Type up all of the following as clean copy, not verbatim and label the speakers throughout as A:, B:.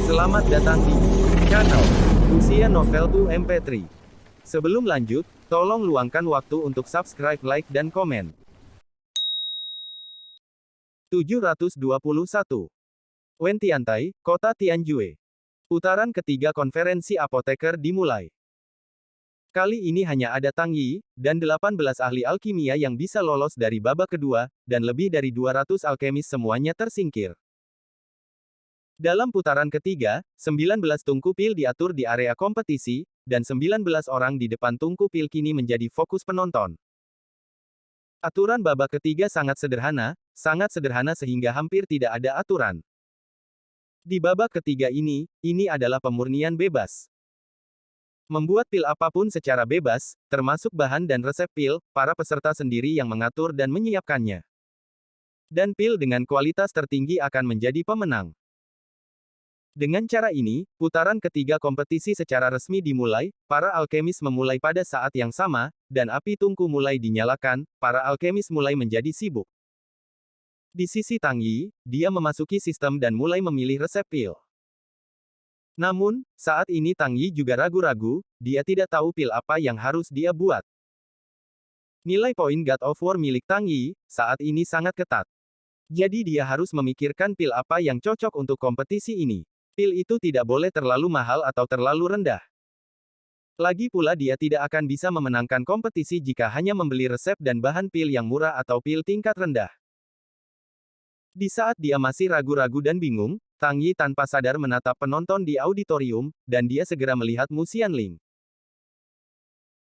A: Selamat datang di channel Usia Novel 2 MP3. Sebelum lanjut, tolong luangkan waktu untuk subscribe, like, dan komen. 721. Wen Tiantai, Kota Tianjue. Putaran ketiga konferensi apoteker dimulai. Kali ini hanya ada Tang Yi, dan 18 ahli alkimia yang bisa lolos dari babak kedua, dan lebih dari 200 alkemis semuanya tersingkir. Dalam putaran ketiga, 19 tungku pil diatur di area kompetisi, dan 19 orang di depan tungku pil kini menjadi fokus penonton. Aturan babak ketiga sangat sederhana sehingga hampir tidak ada aturan. Di babak ketiga ini adalah pemurnian bebas. Membuat pil apapun secara bebas, termasuk bahan dan resep pil, para peserta sendiri yang mengatur dan menyiapkannya. Dan pil dengan kualitas tertinggi akan menjadi pemenang. Dengan cara ini, putaran ketiga kompetisi secara resmi dimulai, para alkemis memulai pada saat yang sama, dan api tungku mulai dinyalakan, para alkemis mulai menjadi sibuk. Di sisi Tang Yi, dia memasuki sistem dan mulai memilih resep pil. Namun, saat ini Tang Yi juga ragu-ragu, dia tidak tahu pil apa yang harus dia buat. Nilai poin God of War milik Tang Yi, saat ini sangat ketat. Jadi dia harus memikirkan pil apa yang cocok untuk kompetisi ini. Pil itu tidak boleh terlalu mahal atau terlalu rendah. Lagi pula dia tidak akan bisa memenangkan kompetisi jika hanya membeli resep dan bahan pil yang murah atau pil tingkat rendah. Di saat dia masih ragu-ragu dan bingung, Tang Yi tanpa sadar menatap penonton di auditorium, dan dia segera melihat Mu Xianling.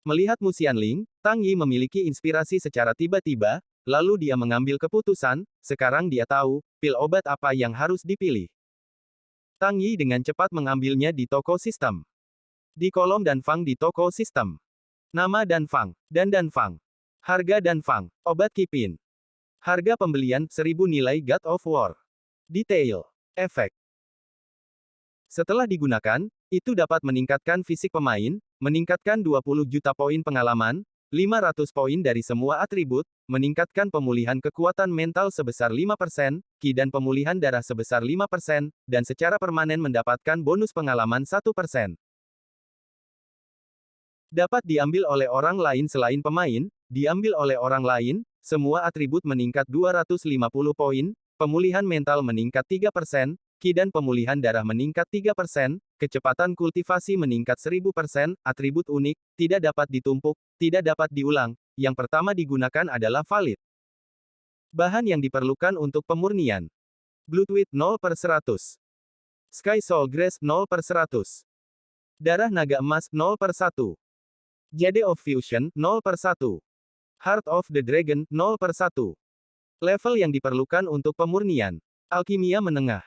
A: Melihat Mu Xianling, Tang Yi memiliki inspirasi secara tiba-tiba, lalu dia mengambil keputusan, sekarang dia tahu, pil obat apa yang harus dipilih. Tang Yi dengan cepat mengambilnya di toko sistem. Di kolom Danfang di toko sistem. Nama Danfang, dan Danfang. Harga Danfang, obat Kipin. Harga pembelian, 1000 nilai God of War. Detail. Efek. Setelah digunakan, itu dapat meningkatkan fisik pemain, meningkatkan 20 juta poin pengalaman, 500 poin dari semua atribut, meningkatkan pemulihan kekuatan mental sebesar 5%, ki dan pemulihan darah sebesar 5%, dan secara permanen mendapatkan bonus pengalaman 1%. Dapat diambil oleh orang lain selain pemain, diambil oleh orang lain, semua atribut meningkat 250 poin, pemulihan mental meningkat 3%, ki dan pemulihan darah meningkat 3%, kecepatan kultivasi meningkat 1000%, atribut unik, tidak dapat ditumpuk, tidak dapat diulang, yang pertama digunakan adalah valid. Bahan yang diperlukan untuk pemurnian. Bloodwheat 0/100. Sky Soul Grass 0/100. Darah naga emas 0/1. Jade of Fusion 0/1. Heart of the Dragon 0/1. Level yang diperlukan untuk pemurnian. Alkimia menengah.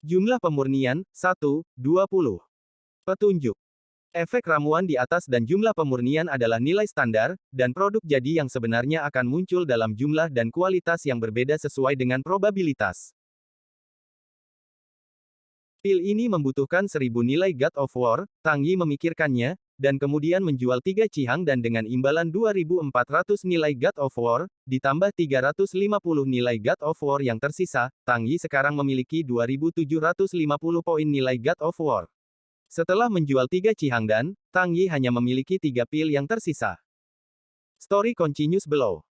A: Jumlah pemurnian, 1, 20. Petunjuk. Efek ramuan di atas dan jumlah pemurnian adalah nilai standar, dan produk jadi yang sebenarnya akan muncul dalam jumlah dan kualitas yang berbeda sesuai dengan probabilitas. Pil ini membutuhkan 1000 nilai God of War, Tang Yi memikirkannya, dan kemudian menjual 3 cihang dan dengan imbalan 2400 nilai God of War, ditambah 350 nilai God of War yang tersisa, Tang Yi sekarang memiliki 2750 poin nilai God of War. Setelah menjual 3 cihang dan, Tang Yi hanya memiliki 3 pil yang tersisa. Story continues below.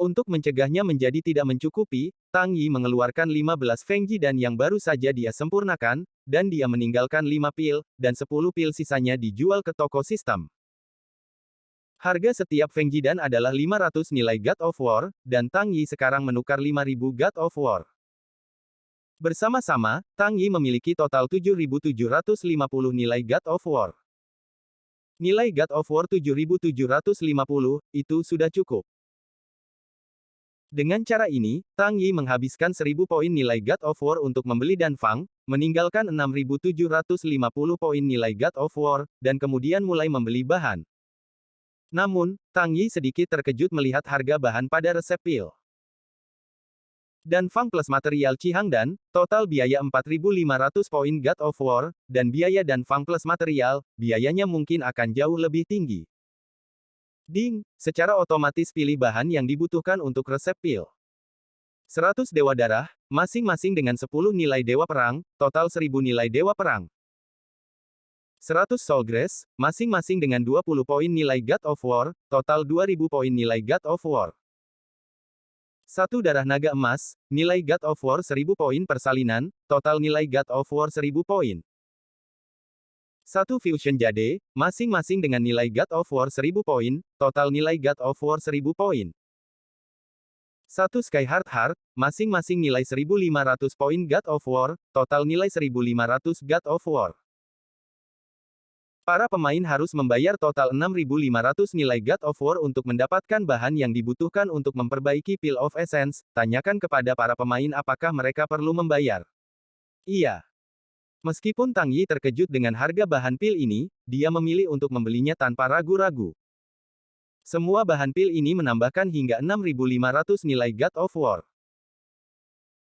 A: Untuk mencegahnya menjadi tidak mencukupi, Tang Yi mengeluarkan 15 Fengji dan yang baru saja dia sempurnakan, dan dia meninggalkan 5 pil, dan 10 pil sisanya dijual ke toko sistem. Harga setiap Fengji dan adalah 500 nilai God of War, dan Tang Yi sekarang menukar 5000 God of War. Bersama-sama, Tang Yi memiliki total 7750 nilai God of War. Nilai God of War 7750, itu sudah cukup. Dengan cara ini, Tang Yi menghabiskan 1000 poin nilai God of War untuk membeli Danfang, meninggalkan 6750 poin nilai God of War, dan kemudian mulai membeli bahan. Namun, Tang Yi sedikit terkejut melihat harga bahan pada resep pil. Danfang plus material cihang dan, total biaya 4500 poin God of War, dan biaya Danfang plus material, biayanya mungkin akan jauh lebih tinggi. Ding, secara otomatis pilih bahan yang dibutuhkan untuk resep pil. 100 Dewa Darah, masing-masing dengan 10 nilai Dewa Perang, total 1000 nilai Dewa Perang. 100 Soul Grace, masing-masing dengan 20 poin nilai God of War, total 2000 poin nilai God of War. 1 Darah Naga Emas, nilai God of War 1000 poin persalinan, total nilai God of War 1000 poin. 1 Fusion Jade, masing-masing dengan nilai God of War 1000 poin, total nilai God of War 1000 poin. 1 Sky Heart, masing-masing nilai 1500 poin God of War, total nilai 1500 God of War. Para pemain harus membayar total 6.500 nilai God of War untuk mendapatkan bahan yang dibutuhkan untuk memperbaiki Peel of Essence. Tanyakan kepada para pemain apakah mereka perlu membayar. Iya. Meskipun Tang Yi terkejut dengan harga bahan pil ini, dia memilih untuk membelinya tanpa ragu-ragu. Semua bahan pil ini menambahkan hingga 6.500 nilai God of War.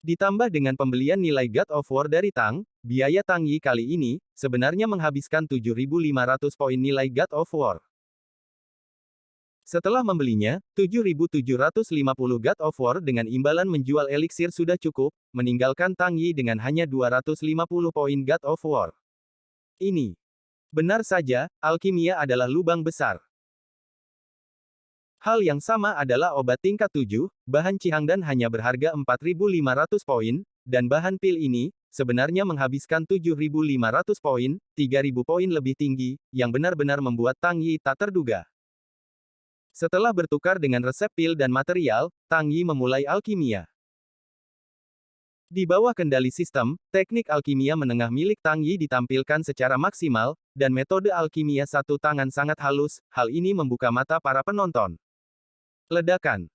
A: Ditambah dengan pembelian nilai God of War dari Tang, biaya Tang Yi kali ini, sebenarnya menghabiskan 7.500 poin nilai God of War. Setelah membelinya, 7.750 God of War dengan imbalan menjual eliksir sudah cukup, meninggalkan Tang Yi dengan hanya 250 poin God of War. Ini. Benar saja, alkimia adalah lubang besar. Hal yang sama adalah obat tingkat 7, bahan Cihangdan hanya berharga 4.500 poin, dan bahan pil ini, sebenarnya menghabiskan 7.500 poin, 3.000 poin lebih tinggi, yang benar-benar membuat Tang Yi tak terduga. Setelah bertukar dengan resep pil dan material, Tang Yi memulai alkimia. Di bawah kendali sistem, teknik alkimia menengah milik Tang Yi ditampilkan secara maksimal, dan metode alkimia satu tangan sangat halus, hal ini membuka mata para penonton. Ledakan.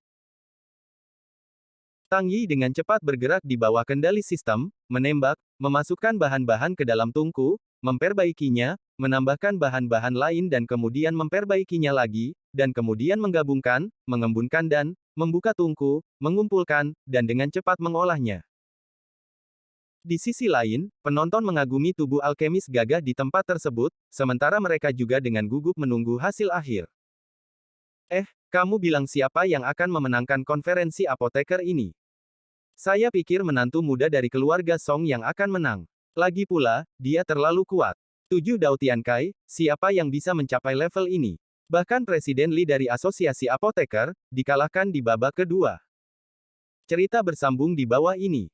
A: Tang Yi dengan cepat bergerak di bawah kendali sistem, menembak, memasukkan bahan-bahan ke dalam tungku, memperbaikinya, menambahkan bahan-bahan lain dan kemudian memperbaikinya lagi, dan kemudian menggabungkan, mengembunkan dan membuka tungku, mengumpulkan, dan dengan cepat mengolahnya. Di sisi lain, penonton mengagumi tubuh alkemis gagah di tempat tersebut, sementara mereka juga dengan gugup menunggu hasil akhir. Kamu bilang siapa yang akan memenangkan konferensi apoteker ini? Saya pikir menantu muda dari keluarga Song yang akan menang. Lagi pula, dia terlalu kuat. 7 Dao Tiankai, siapa yang bisa mencapai level ini? Bahkan Presiden Li dari Asosiasi Apoteker, dikalahkan di babak kedua. Cerita bersambung di bawah ini.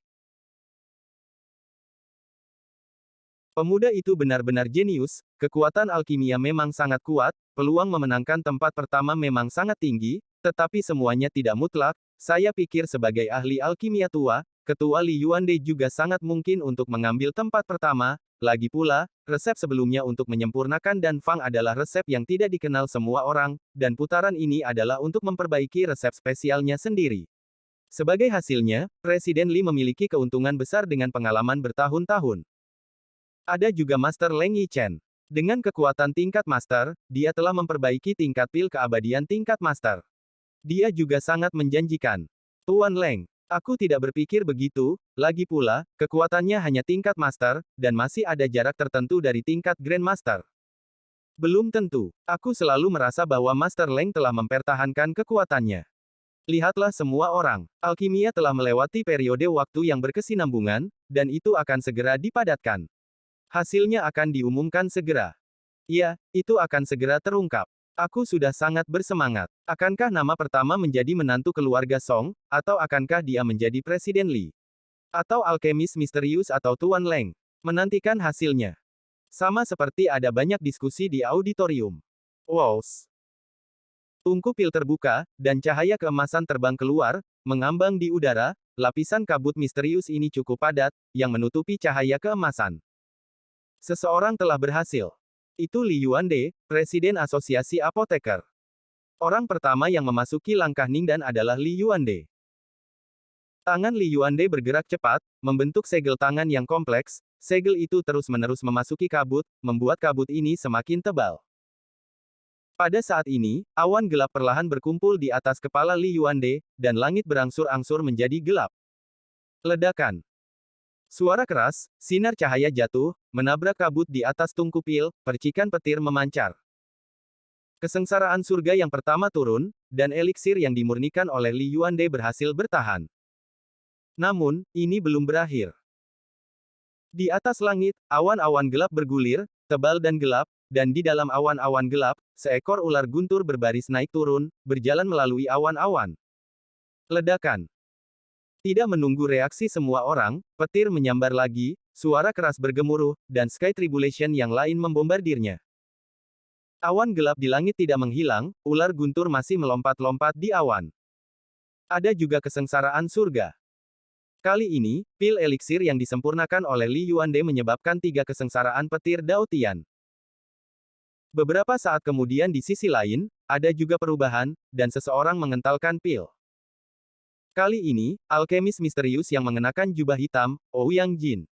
A: Pemuda itu benar-benar jenius, kekuatan alkimia memang sangat kuat, peluang memenangkan tempat pertama memang sangat tinggi, tetapi semuanya tidak mutlak. Saya pikir sebagai ahli alkimia tua, Ketua Li Yuande juga sangat mungkin untuk mengambil tempat pertama. Lagi pula, resep sebelumnya untuk menyempurnakan Dan Fang adalah resep yang tidak dikenal semua orang, dan putaran ini adalah untuk memperbaiki resep spesialnya sendiri. Sebagai hasilnya, Presiden Li memiliki keuntungan besar dengan pengalaman bertahun-tahun. Ada juga Master Leng Yichen. Dengan kekuatan tingkat Master, dia telah memperbaiki tingkat pil keabadian tingkat Master. Dia juga sangat menjanjikan. Tuan Leng, aku tidak berpikir begitu, lagi pula, kekuatannya hanya tingkat Master, dan masih ada jarak tertentu dari tingkat Grand Master. Belum tentu. Aku selalu merasa bahwa Master Leng telah mempertahankan kekuatannya. Lihatlah semua orang. Alkimia telah melewati periode waktu yang berkesinambungan, dan itu akan segera dipadatkan. Hasilnya akan diumumkan segera. Ya, itu akan segera terungkap. Aku sudah sangat bersemangat. Akankah nama pertama menjadi menantu keluarga Song, atau akankah dia menjadi Presiden Li? Atau alkemis misterius atau Tuan Leng? Menantikan hasilnya. Sama seperti ada banyak diskusi di auditorium. Wows. Tungku pil terbuka, dan cahaya keemasan terbang keluar, mengambang di udara. Lapisan kabut misterius ini cukup padat, yang menutupi cahaya keemasan. Seseorang telah berhasil. Itu Li Yuande, Presiden Asosiasi Apoteker. Orang pertama yang memasuki langkah Ningdan adalah Li Yuande. Tangan Li Yuande bergerak cepat, membentuk segel tangan yang kompleks. Segel itu terus-menerus memasuki kabut, membuat kabut ini semakin tebal. Pada saat ini, awan gelap perlahan berkumpul di atas kepala Li Yuande, dan langit berangsur-angsur menjadi gelap. Ledakan. Suara keras, sinar cahaya jatuh, menabrak kabut di atas tungku pil, percikan petir memancar. Kesengsaraan surga yang pertama turun, dan eliksir yang dimurnikan oleh Li Yuande berhasil bertahan. Namun, ini belum berakhir. Di atas langit, awan-awan gelap bergulir, tebal dan gelap, dan di dalam awan-awan gelap, seekor ular guntur berbaris naik turun, berjalan melalui awan-awan. Ledakan. Tidak menunggu reaksi semua orang, petir menyambar lagi, suara keras bergemuruh, dan Sky Tribulation yang lain membombardirnya. Awan gelap di langit tidak menghilang, ular guntur masih melompat-lompat di awan. Ada juga kesengsaraan surga. Kali ini, pil eliksir yang disempurnakan oleh Li Yuande menyebabkan 3 kesengsaraan petir Dao Tian. Beberapa saat kemudian di sisi lain, ada juga perubahan, dan seseorang mengentalkan pil. Kali ini, alkemis misterius yang mengenakan jubah hitam, Ouyang Jin.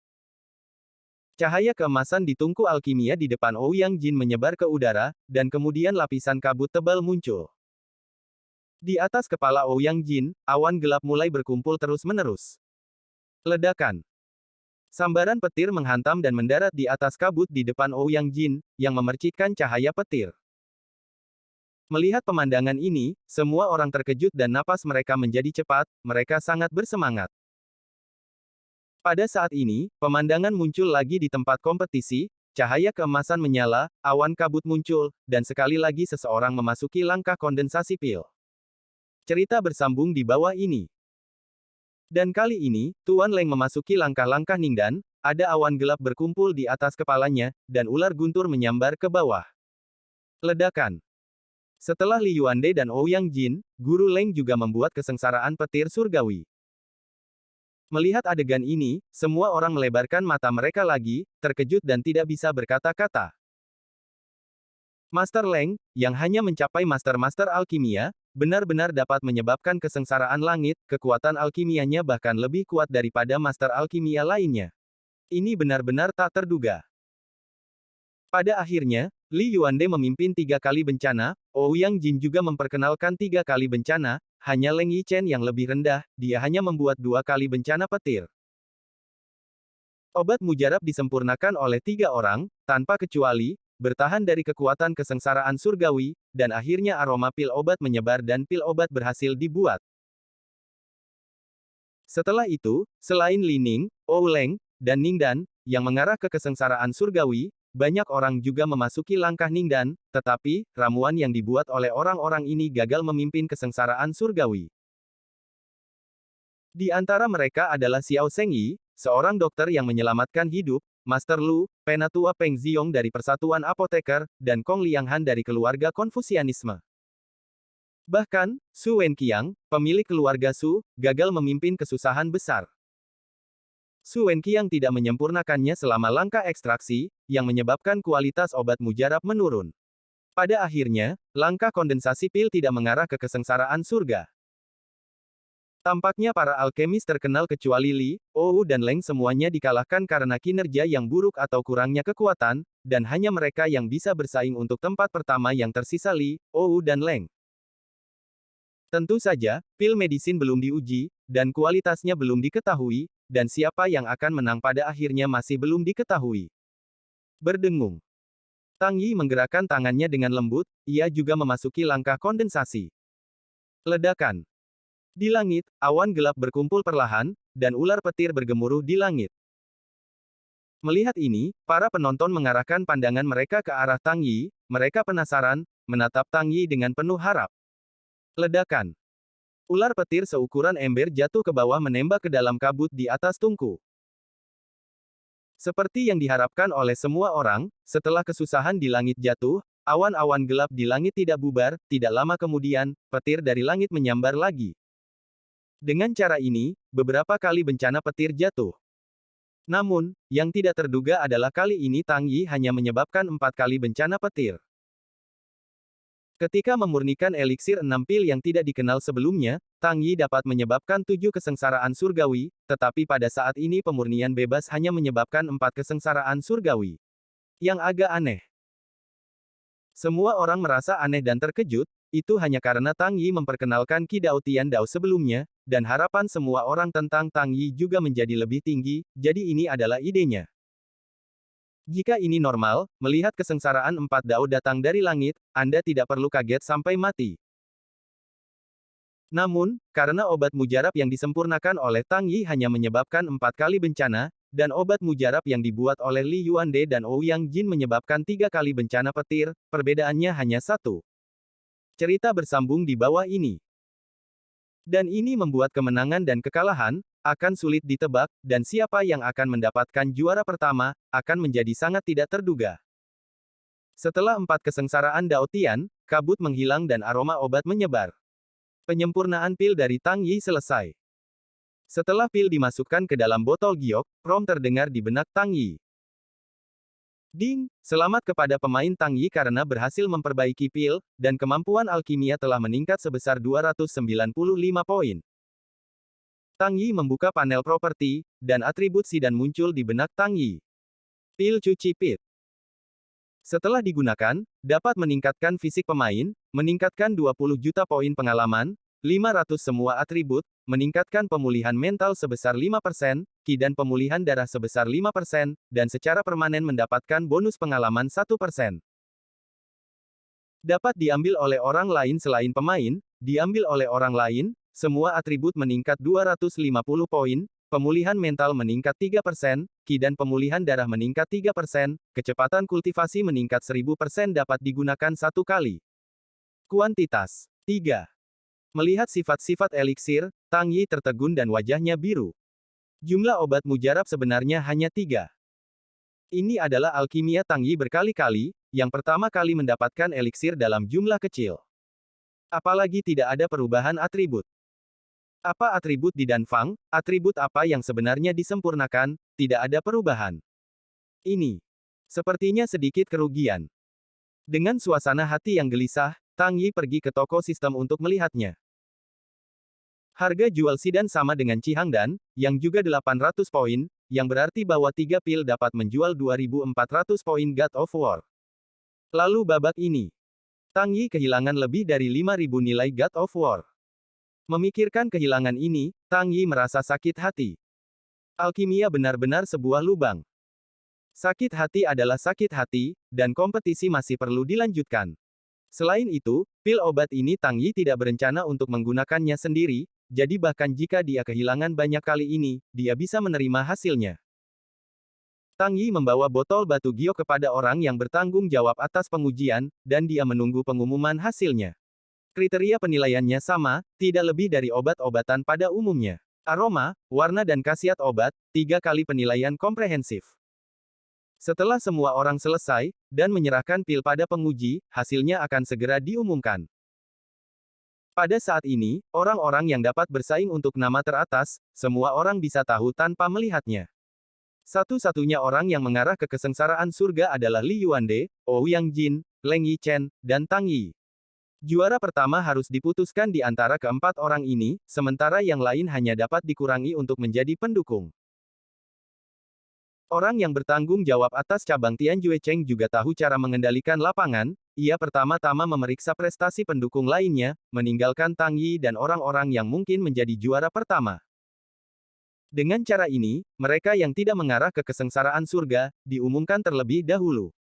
A: Cahaya keemasan di tungku alkimia di depan Ouyang Jin menyebar ke udara, dan kemudian lapisan kabut tebal muncul. Di atas kepala Ouyang Jin, awan gelap mulai berkumpul terus-menerus. Ledakan. Sambaran petir menghantam dan mendarat di atas kabut di depan Ouyang Jin, yang memercikkan cahaya petir. Melihat pemandangan ini, semua orang terkejut dan napas mereka menjadi cepat, mereka sangat bersemangat. Pada saat ini, pemandangan muncul lagi di tempat kompetisi, cahaya keemasan menyala, awan kabut muncul, dan sekali lagi seseorang memasuki langkah kondensasi pil. Cerita bersambung di bawah ini. Dan kali ini, Tuan Leng memasuki langkah-langkah Ningdan, ada awan gelap berkumpul di atas kepalanya, dan ular guntur menyambar ke bawah. Ledakan. Setelah Li Yuande dan Ouyang Jin, Guru Leng juga membuat kesengsaraan petir surgawi. Melihat adegan ini, semua orang melebarkan mata mereka lagi, terkejut dan tidak bisa berkata-kata. Master Leng, yang hanya mencapai master-master alkimia, benar-benar dapat menyebabkan kesengsaraan langit, kekuatan alkimianya bahkan lebih kuat daripada master alkimia lainnya. Ini benar-benar tak terduga. Pada akhirnya, Li Yuande memimpin 3 kali bencana, Ouyang Jin juga memperkenalkan 3 kali bencana, hanya Leng Yichen yang lebih rendah, dia hanya membuat 2 kali bencana petir. Obat mujarab disempurnakan oleh 3 orang, tanpa kecuali, bertahan dari kekuatan kesengsaraan surgawi, dan akhirnya aroma pil obat menyebar dan pil obat berhasil dibuat. Setelah itu, selain Li Ning, Ou Leng, dan Ningdan, yang mengarah ke kesengsaraan surgawi, banyak orang juga memasuki langkah Ningdan, tetapi, ramuan yang dibuat oleh orang-orang ini gagal memimpin kesengsaraan surgawi. Di antara mereka adalah Xiao Zhengyi, seorang dokter yang menyelamatkan hidup, Master Lu, penatua Peng Ziong dari Persatuan Apoteker, dan Kong Lianghan dari keluarga Konfusianisme. Bahkan, Su Wenqiang, pemilik keluarga Su, gagal memimpin kesusahan besar. Su Wenqiang tidak menyempurnakannya selama langkah ekstraksi, yang menyebabkan kualitas obat mujarab menurun. Pada akhirnya, langkah kondensasi pil tidak mengarah ke kesengsaraan surga. Tampaknya para alkemis terkenal kecuali Li, Ou dan Leng semuanya dikalahkan karena kinerja yang buruk atau kurangnya kekuatan, dan hanya mereka yang bisa bersaing untuk tempat pertama yang tersisa Li, Ou dan Leng. Tentu saja, pil medisin belum diuji, dan kualitasnya belum diketahui, dan siapa yang akan menang pada akhirnya masih belum diketahui. Berdengung. Tang Yi menggerakkan tangannya dengan lembut, ia juga memasuki langkah kondensasi. Ledakan. Di langit, awan gelap berkumpul perlahan, dan ular petir bergemuruh di langit. Melihat ini, para penonton mengarahkan pandangan mereka ke arah Tang Yi, mereka penasaran, menatap Tang Yi dengan penuh harap. Ledakan. Ular petir seukuran ember jatuh ke bawah menembak ke dalam kabut di atas tungku. Seperti yang diharapkan oleh semua orang, setelah kesusahan di langit jatuh, awan-awan gelap di langit tidak bubar, tidak lama kemudian, petir dari langit menyambar lagi. Dengan cara ini, beberapa kali bencana petir jatuh. Namun, yang tidak terduga adalah kali ini Tang Yi hanya menyebabkan 4 kali bencana petir. Ketika memurnikan eliksir 6 pil yang tidak dikenal sebelumnya, Tang Yi dapat menyebabkan 7 kesengsaraan surgawi, tetapi pada saat ini pemurnian bebas hanya menyebabkan 4 kesengsaraan surgawi. Yang agak aneh. Semua orang merasa aneh dan terkejut, itu hanya karena Tang Yi memperkenalkan Qi Dao Tian Dao sebelumnya, dan harapan semua orang tentang Tang Yi juga menjadi lebih tinggi, jadi ini adalah idenya. Jika ini normal, melihat kesengsaraan 4 Dao datang dari langit, Anda tidak perlu kaget sampai mati. Namun, karena obat mujarab yang disempurnakan oleh Tang Yi hanya menyebabkan 4 kali bencana, dan obat mujarab yang dibuat oleh Li Yuande dan Ouyang Jin menyebabkan 3 kali bencana petir, perbedaannya hanya satu. Cerita bersambung di bawah ini. Dan ini membuat kemenangan dan kekalahan akan sulit ditebak, dan siapa yang akan mendapatkan juara pertama akan menjadi sangat tidak terduga. Setelah 4 kesengsaraan Dao Tian, kabut menghilang dan aroma obat menyebar. Penyempurnaan pil dari Tang Yi selesai. Setelah pil dimasukkan ke dalam botol giok, prom terdengar di benak Tang Yi. Ding, selamat kepada pemain Tang Yi karena berhasil memperbaiki pil, dan kemampuan alkimia telah meningkat sebesar 295 poin. Tang Yi membuka panel properti, dan atribut dan muncul di benak Tang Yi. Pil cuci pit. Setelah digunakan, dapat meningkatkan fisik pemain, meningkatkan 20 juta poin pengalaman, 500 semua atribut, meningkatkan pemulihan mental sebesar 5%, ki dan pemulihan darah sebesar 5%, dan secara permanen mendapatkan bonus pengalaman 1%. Dapat diambil oleh orang lain selain pemain, diambil oleh orang lain, semua atribut meningkat 250 poin, pemulihan mental meningkat 3%, ki dan pemulihan darah meningkat 3%, kecepatan kultivasi meningkat 1000% dapat digunakan satu kali. Kuantitas 3. Melihat sifat-sifat eliksir, Tang Yi tertegun dan wajahnya biru. Jumlah obat mujarab sebenarnya hanya 3. Ini adalah alkimia Tang Yi berkali-kali, yang pertama kali mendapatkan eliksir dalam jumlah kecil. Apalagi tidak ada perubahan atribut. Apa atribut di Danfang, atribut apa yang sebenarnya disempurnakan, tidak ada perubahan. Ini sepertinya sedikit kerugian. Dengan suasana hati yang gelisah, Tang Yi pergi ke toko sistem untuk melihatnya. Harga jual Sidan sama dengan Cihangdan, yang juga 800 poin, yang berarti bahwa 3 pil dapat menjual 2400 poin God of War. Lalu babak ini, Tang Yi kehilangan lebih dari 5000 nilai God of War. Memikirkan kehilangan ini, Tang Yi merasa sakit hati. Alkimia benar-benar sebuah lubang. Sakit hati adalah sakit hati, dan kompetisi masih perlu dilanjutkan. Selain itu, pil obat ini Tang Yi tidak berencana untuk menggunakannya sendiri, jadi bahkan jika dia kehilangan banyak kali ini, dia bisa menerima hasilnya. Tang Yi membawa botol batu giok kepada orang yang bertanggung jawab atas pengujian, dan dia menunggu pengumuman hasilnya. Kriteria penilaiannya sama, tidak lebih dari obat-obatan pada umumnya. Aroma, warna dan khasiat obat, 3 kali penilaian komprehensif. Setelah semua orang selesai, dan menyerahkan pil pada penguji, hasilnya akan segera diumumkan. Pada saat ini, orang-orang yang dapat bersaing untuk nama teratas, semua orang bisa tahu tanpa melihatnya. Satu-satunya orang yang mengarah ke kesengsaraan surga adalah Li Yuande, Ouyang Jin, Leng Yichen, dan Tang Yi. Juara pertama harus diputuskan di antara keempat orang ini, sementara yang lain hanya dapat dikurangi untuk menjadi pendukung. Orang yang bertanggung jawab atas cabang Tianjue Cheng juga tahu cara mengendalikan lapangan, ia pertama-tama memeriksa prestasi pendukung lainnya, meninggalkan Tang Yi dan orang-orang yang mungkin menjadi juara pertama. Dengan cara ini, mereka yang tidak mengarah ke kesengsaraan surga, diumumkan terlebih dahulu.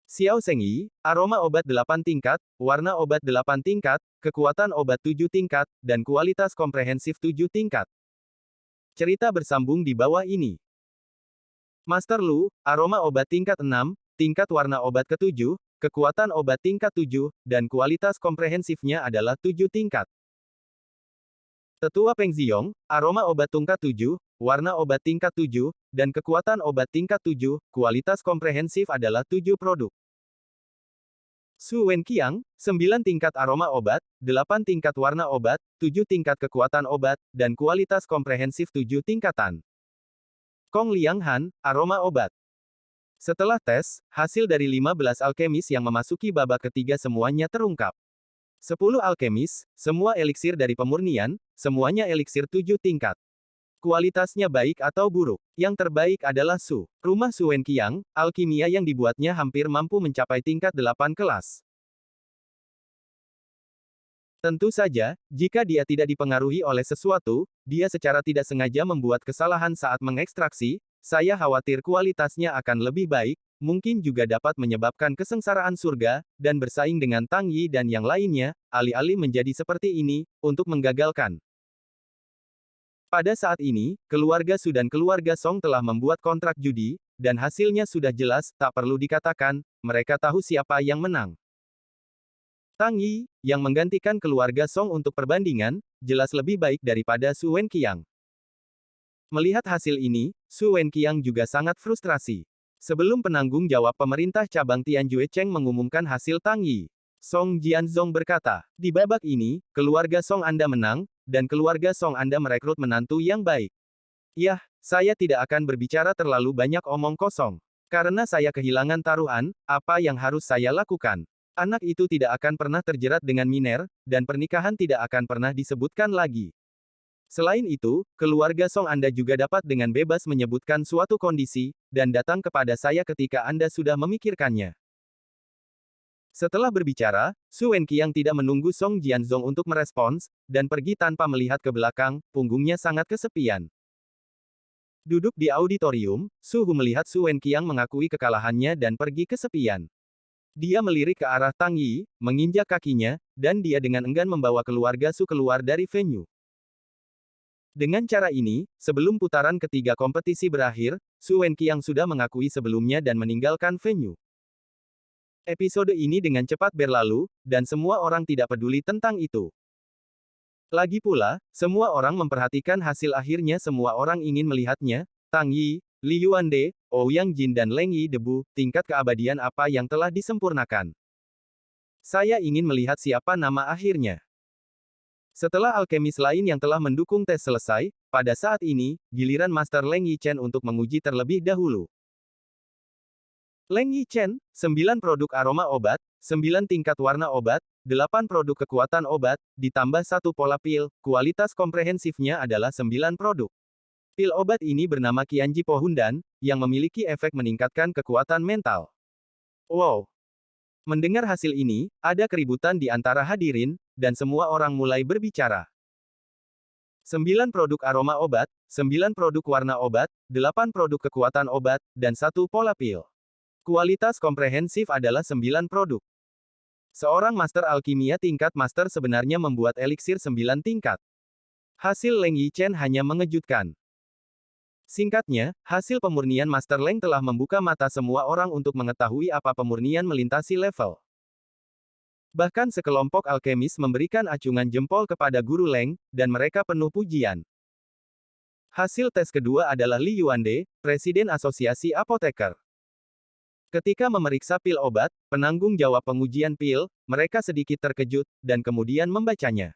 A: Xiao Zhengyi, aroma obat 8 tingkat, warna obat 8 tingkat, kekuatan obat 7 tingkat, dan kualitas komprehensif 7 tingkat. Cerita bersambung di bawah ini. Master Lu, aroma obat tingkat 6, tingkat warna obat ke-7, kekuatan obat tingkat 7, dan kualitas komprehensifnya adalah 7 tingkat. Tetua Peng Ziyong, aroma obat tingkat 7, warna obat tingkat 7, dan kekuatan obat tingkat 7, kualitas komprehensif adalah 7 produk. Su Wenqiang, 9 tingkat aroma obat, 8 tingkat warna obat, 7 tingkat kekuatan obat, dan kualitas komprehensif 7 tingkatan. Kong Liang Han, aroma obat. Setelah tes, hasil dari 15 alkemis yang memasuki babak ketiga semuanya terungkap. 10 alkemis, semua eliksir dari pemurnian, semuanya eliksir 7 tingkat. Kualitasnya baik atau buruk. Yang terbaik adalah Su. Rumah Su Wenqiang, alkimia yang dibuatnya hampir mampu mencapai tingkat 8 kelas. Tentu saja, jika dia tidak dipengaruhi oleh sesuatu, dia secara tidak sengaja membuat kesalahan saat mengekstraksi, saya khawatir kualitasnya akan lebih baik, mungkin juga dapat menyebabkan kesengsaraan surga, dan bersaing dengan Tang Yi dan yang lainnya, alih-alih menjadi seperti ini, untuk menggagalkan. Pada saat ini, keluarga Su dan keluarga Song telah membuat kontrak judi, dan hasilnya sudah jelas, tak perlu dikatakan, mereka tahu siapa yang menang. Tang Yi, yang menggantikan keluarga Song untuk perbandingan, jelas lebih baik daripada Su Wenqiang. Melihat hasil ini, Su Wenqiang juga sangat frustrasi. Sebelum penanggung jawab pemerintah cabang Tianjue Cheng mengumumkan hasil Tang Yi, Song Jianzong berkata, di babak ini, keluarga Song Anda menang, dan keluarga Song Anda merekrut menantu yang baik. Yah, saya tidak akan berbicara terlalu banyak omong kosong. Karena saya kehilangan taruhan, apa yang harus saya lakukan? Anak itu tidak akan pernah terjerat dengan miner, dan pernikahan tidak akan pernah disebutkan lagi. Selain itu, keluarga Song Anda juga dapat dengan bebas menyebutkan suatu kondisi, dan datang kepada saya ketika Anda sudah memikirkannya. Setelah berbicara, Su Wenqiang tidak menunggu Song Jianzong untuk merespons, dan pergi tanpa melihat ke belakang, punggungnya sangat kesepian. Duduk di auditorium, Su Hu melihat Su Wenqiang mengakui kekalahannya dan pergi kesepian. Dia melirik ke arah Tang Yi, menginjak kakinya, dan dia dengan enggan membawa keluarga Su keluar dari venue. Dengan cara ini, sebelum putaran ketiga kompetisi berakhir, Su Wenqiang sudah mengakui sebelumnya dan meninggalkan venue. Episode ini dengan cepat berlalu, dan semua orang tidak peduli tentang itu. Lagi pula, semua orang memperhatikan hasil akhirnya semua orang ingin melihatnya, Tang Yi, Li Yuande, Ouyang Jin dan Leng Yi Debu, tingkat keabadian apa yang telah disempurnakan. Saya ingin melihat siapa nama akhirnya. Setelah alkemis lain yang telah mendukung tes selesai, pada saat ini, giliran Master Leng Yi Chen untuk menguji terlebih dahulu. Leng Yi Chen, 9 produk aroma obat, 9 tingkat warna obat, 8 produk kekuatan obat, ditambah 1 pola pil, kualitas komprehensifnya adalah 9 produk. Pil obat ini bernama Qianji Pohundan, yang memiliki efek meningkatkan kekuatan mental. Wow! Mendengar hasil ini, ada keributan di antara hadirin, dan semua orang mulai berbicara. 9 produk aroma obat, 9 produk warna obat, 8 produk kekuatan obat, dan 1 pola pil. Kualitas komprehensif adalah 9 produk. Seorang master alkimia tingkat master sebenarnya membuat eliksir 9 tingkat. Hasil Leng Yi Chen hanya mengejutkan. Singkatnya, hasil pemurnian Master Leng telah membuka mata semua orang untuk mengetahui apa pemurnian melintasi level. Bahkan sekelompok alkemis memberikan acungan jempol kepada Guru Leng, dan mereka penuh pujian. Hasil tes kedua adalah Li Yuande, Presiden Asosiasi Apoteker. Ketika memeriksa pil obat, penanggung jawab pengujian pil, mereka sedikit terkejut, dan kemudian membacanya.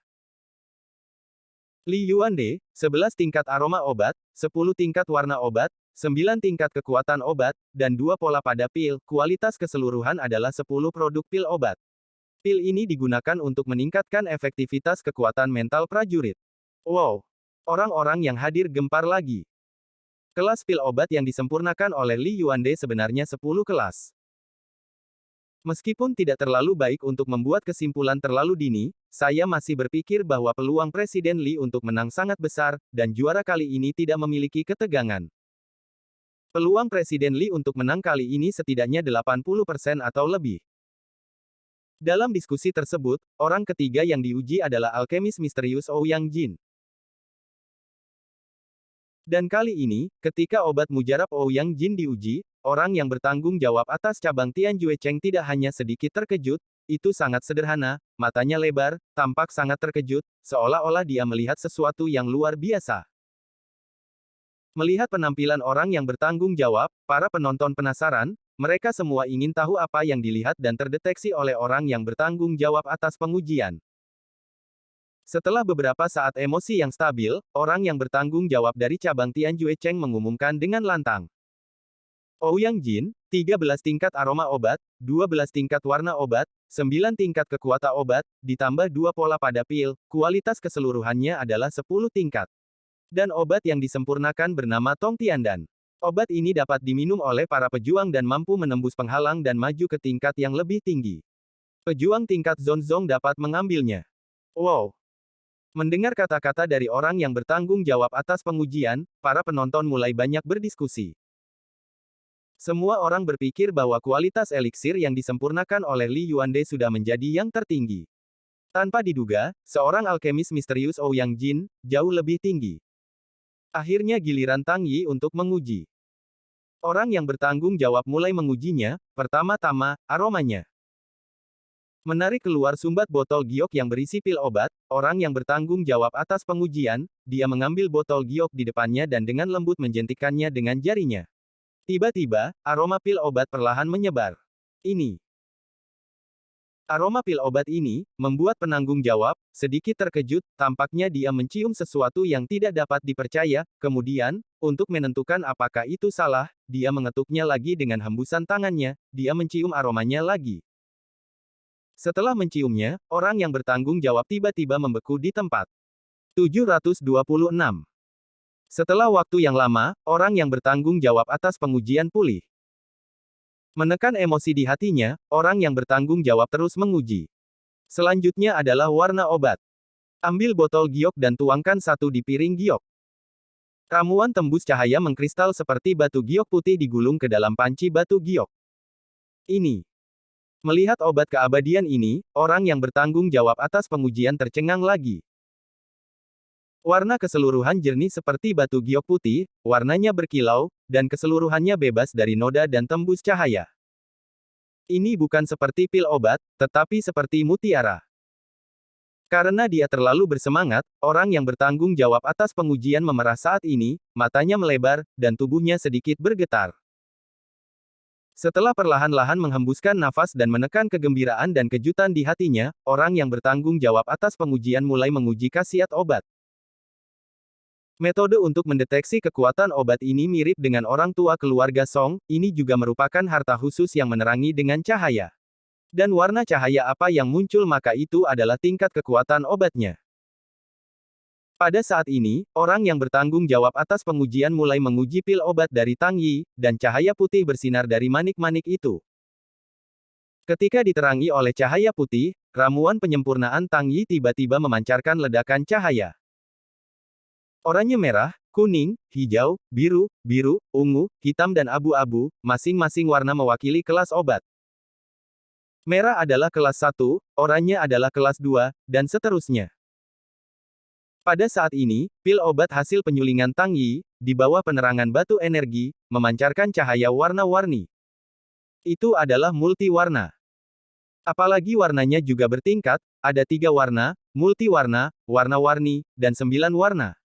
A: Li Yuande, 11 tingkat aroma obat, 10 tingkat warna obat, 9 tingkat kekuatan obat, dan 2 pola pada pil, kualitas keseluruhan adalah 10 produk pil obat. Pil ini digunakan untuk meningkatkan efektivitas kekuatan mental prajurit. Wow! Orang-orang yang hadir gempar lagi. Kelas pil obat yang disempurnakan oleh Li Yuande sebenarnya 10 kelas. Meskipun tidak terlalu baik untuk membuat kesimpulan terlalu dini, saya masih berpikir bahwa peluang Presiden Li untuk menang sangat besar, dan juara kali ini tidak memiliki ketegangan. Peluang Presiden Li untuk menang kali ini setidaknya 80% atau lebih. Dalam diskusi tersebut, orang ketiga yang diuji adalah alkemis misterius Ouyang Jin. Dan kali ini, ketika obat mujarab Ouyang Jin diuji, orang yang bertanggung jawab atas cabang Tianjue Cheng tidak hanya sedikit terkejut, itu sangat sederhana, matanya lebar, tampak sangat terkejut, seolah-olah dia melihat sesuatu yang luar biasa. Melihat penampilan orang yang bertanggung jawab, para penonton penasaran, mereka semua ingin tahu apa yang dilihat dan terdeteksi oleh orang yang bertanggung jawab atas pengujian. Setelah beberapa saat emosi yang stabil, orang yang bertanggung jawab dari cabang Tianjue Cheng mengumumkan dengan lantang. Ouyang Jin, 13 tingkat aroma obat, 12 tingkat warna obat, 9 tingkat kekuatan obat, ditambah 2 pola pada pil, kualitas keseluruhannya adalah 10 tingkat. Dan obat yang disempurnakan bernama Tong Tiandan. Obat ini dapat diminum oleh para pejuang dan mampu menembus penghalang dan maju ke tingkat yang lebih tinggi. Pejuang tingkat Zonzong dapat mengambilnya. Wow! Mendengar kata-kata dari orang yang bertanggung jawab atas pengujian, para penonton mulai banyak berdiskusi. Semua orang berpikir bahwa kualitas eliksir yang disempurnakan oleh Li Yuande sudah menjadi yang tertinggi. Tanpa diduga, seorang alkemis misterius Ouyang Jin, jauh lebih tinggi. Akhirnya giliran Tang Yi untuk menguji. Orang yang bertanggung jawab mulai mengujinya, pertama-tama, aromanya. Menarik keluar sumbat botol giok yang berisi pil obat, orang yang bertanggung jawab atas pengujian, dia mengambil botol giok di depannya dan dengan lembut menjentikannya dengan jarinya. Tiba-tiba, aroma pil obat perlahan menyebar. Ini. Aroma pil obat ini, membuat penanggung jawab, sedikit terkejut, tampaknya dia mencium sesuatu yang tidak dapat dipercaya, kemudian, untuk menentukan apakah itu salah, dia mengetuknya lagi dengan hembusan tangannya, dia mencium aromanya lagi. Setelah menciumnya, orang yang bertanggung jawab tiba-tiba membeku di tempat. 726. Setelah waktu yang lama, orang yang bertanggung jawab atas pengujian pulih. Menekan emosi di hatinya, orang yang bertanggung jawab terus menguji. Selanjutnya adalah warna obat. Ambil botol giok dan tuangkan satu di piring giok. Ramuan tembus cahaya mengkristal seperti batu giok putih digulung ke dalam panci batu giok. Ini. Melihat obat keabadian ini, orang yang bertanggung jawab atas pengujian tercengang lagi. Warna keseluruhan jernih seperti batu giok putih, warnanya berkilau, dan keseluruhannya bebas dari noda dan tembus cahaya. Ini bukan seperti pil obat, tetapi seperti mutiara. Karena dia terlalu bersemangat, orang yang bertanggung jawab atas pengujian memerah saat ini, matanya melebar, dan tubuhnya sedikit bergetar. Setelah perlahan-lahan menghembuskan nafas dan menekan kegembiraan dan kejutan di hatinya, orang yang bertanggung jawab atas pengujian mulai menguji khasiat obat. Metode untuk mendeteksi kekuatan obat ini mirip dengan orang tua keluarga Song, ini juga merupakan harta khusus yang menerangi dengan cahaya. Dan warna cahaya apa yang muncul maka itu adalah tingkat kekuatan obatnya. Pada saat ini, orang yang bertanggung jawab atas pengujian mulai menguji pil obat dari Tang Yi, dan cahaya putih bersinar dari manik-manik itu. Ketika diterangi oleh cahaya putih, ramuan penyempurnaan Tang Yi tiba-tiba memancarkan ledakan cahaya. Oranye merah, kuning, hijau, biru, ungu, hitam dan abu-abu, masing-masing warna mewakili kelas obat. Merah adalah kelas 1, oranye adalah kelas 2, dan seterusnya. Pada saat ini, pil obat hasil penyulingan Tang Yi, di bawah penerangan batu energi, memancarkan cahaya warna-warni. Itu adalah multi-warna. Apalagi warnanya juga bertingkat, ada 3 warna, multi-warna, warna-warni, dan 9 warna.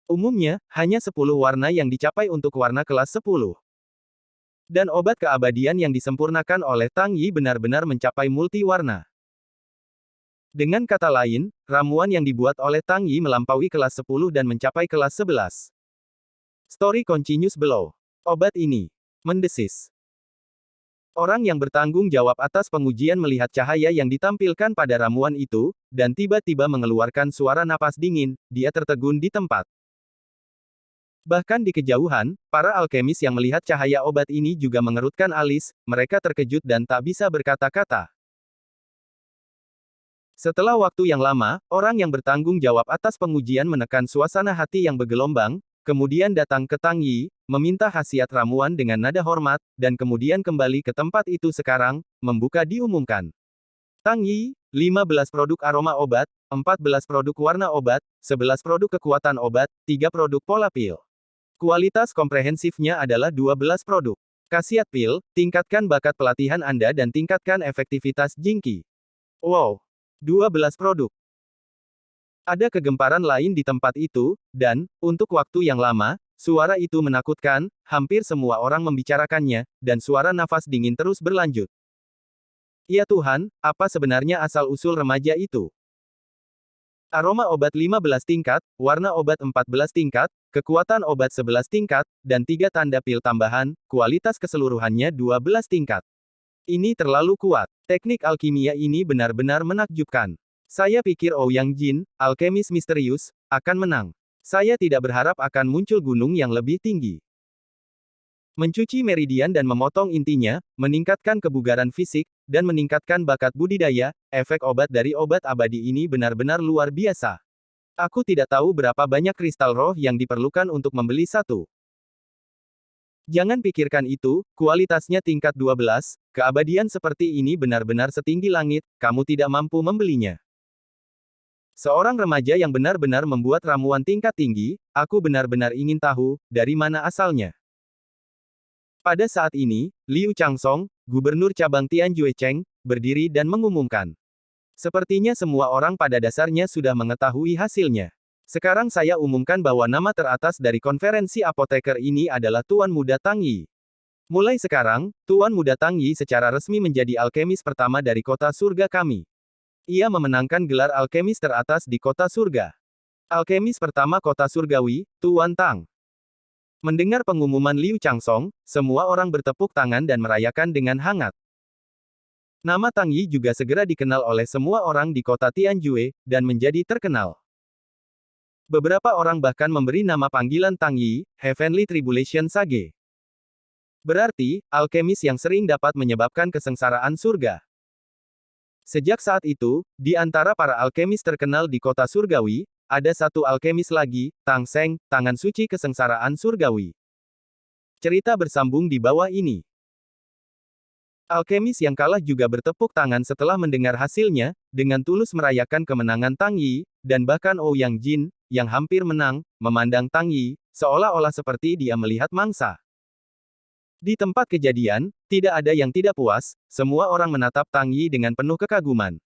A: Umumnya, hanya 10 warna yang dicapai untuk warna kelas 10. Dan obat keabadian yang disempurnakan oleh Tang Yi benar-benar mencapai multi-warna. Dengan kata lain, ramuan yang dibuat oleh Tang Yi melampaui kelas 10 dan mencapai kelas 11. Story continues below. Obat ini. Mendesis. Orang yang bertanggung jawab atas pengujian melihat cahaya yang ditampilkan pada ramuan itu, dan tiba-tiba mengeluarkan suara napas dingin, dia tertegun di tempat. Bahkan di kejauhan, para alkemis yang melihat cahaya obat ini juga mengerutkan alis, mereka terkejut dan tak bisa berkata-kata. Setelah waktu yang lama, orang yang bertanggung jawab atas pengujian menekan suasana hati yang bergelombang, kemudian datang ke Tang Yi, meminta khasiat ramuan dengan nada hormat, dan kemudian kembali ke tempat itu sekarang, membuka diumumkan. Tang Yi, 15 produk aroma obat, 14 produk warna obat, 11 produk kekuatan obat, 3 produk pola pil. Kualitas komprehensifnya adalah 12 produk. Khasiat pil, tingkatkan bakat pelatihan Anda dan tingkatkan efektivitas Jingqi. Wow! 12 produk. Ada kegemparan lain di tempat itu, dan, untuk waktu yang lama, suara itu menakutkan, hampir semua orang membicarakannya, dan suara nafas dingin terus berlanjut. Ya Tuhan, apa sebenarnya asal-usul remaja itu? Aroma obat 15 tingkat, warna obat 14 tingkat, kekuatan obat 11 tingkat, dan 3 tanda pil tambahan, kualitas keseluruhannya 12 tingkat. Ini terlalu kuat. Teknik alkimia ini benar-benar menakjubkan. Saya pikir Ouyang Jin, alkemis misterius, akan menang. Saya tidak berharap akan muncul gunung yang lebih tinggi. Mencuci meridian dan memotong intinya, meningkatkan kebugaran fisik, dan meningkatkan bakat budidaya, efek obat dari obat abadi ini benar-benar luar biasa. Aku tidak tahu berapa banyak kristal roh yang diperlukan untuk membeli satu. Jangan pikirkan itu, kualitasnya tingkat 12, keabadian seperti ini benar-benar setinggi langit, kamu tidak mampu membelinya. Seorang remaja yang benar-benar membuat ramuan tingkat tinggi, aku benar-benar ingin tahu, dari mana asalnya. Pada saat ini, Liu Changsong, gubernur cabang Tianjuecheng, berdiri dan mengumumkan. Sepertinya semua orang pada dasarnya sudah mengetahui hasilnya. Sekarang saya umumkan bahwa nama teratas dari konferensi apoteker ini adalah Tuan Muda Tang Yi. Mulai sekarang, Tuan Muda Tang Yi secara resmi menjadi alkemis pertama dari kota surga kami. Ia memenangkan gelar alkemis teratas di kota surga. Alkemis pertama kota surgawi, Tuan Tang. Mendengar pengumuman Liu Changsong, semua orang bertepuk tangan dan merayakan dengan hangat. Nama Tang Yi juga segera dikenal oleh semua orang di kota Tianjue, dan menjadi terkenal. Beberapa orang bahkan memberi nama panggilan Tang Yi, Heavenly Tribulation Sage. Berarti, alkemis yang sering dapat menyebabkan kesengsaraan surga. Sejak saat itu, di antara para alkemis terkenal di kota surgawi, ada satu alkemis lagi, Tang Seng, tangan suci kesengsaraan surgawi. Cerita bersambung di bawah ini. Alkemis yang kalah juga bertepuk tangan setelah mendengar hasilnya, dengan tulus merayakan kemenangan Tang Yi, dan bahkan Ouyang Jin, yang hampir menang, memandang Tang Yi, seolah-olah seperti dia melihat mangsa. Di tempat kejadian, tidak ada yang tidak puas, semua orang menatap Tang Yi dengan penuh kekaguman.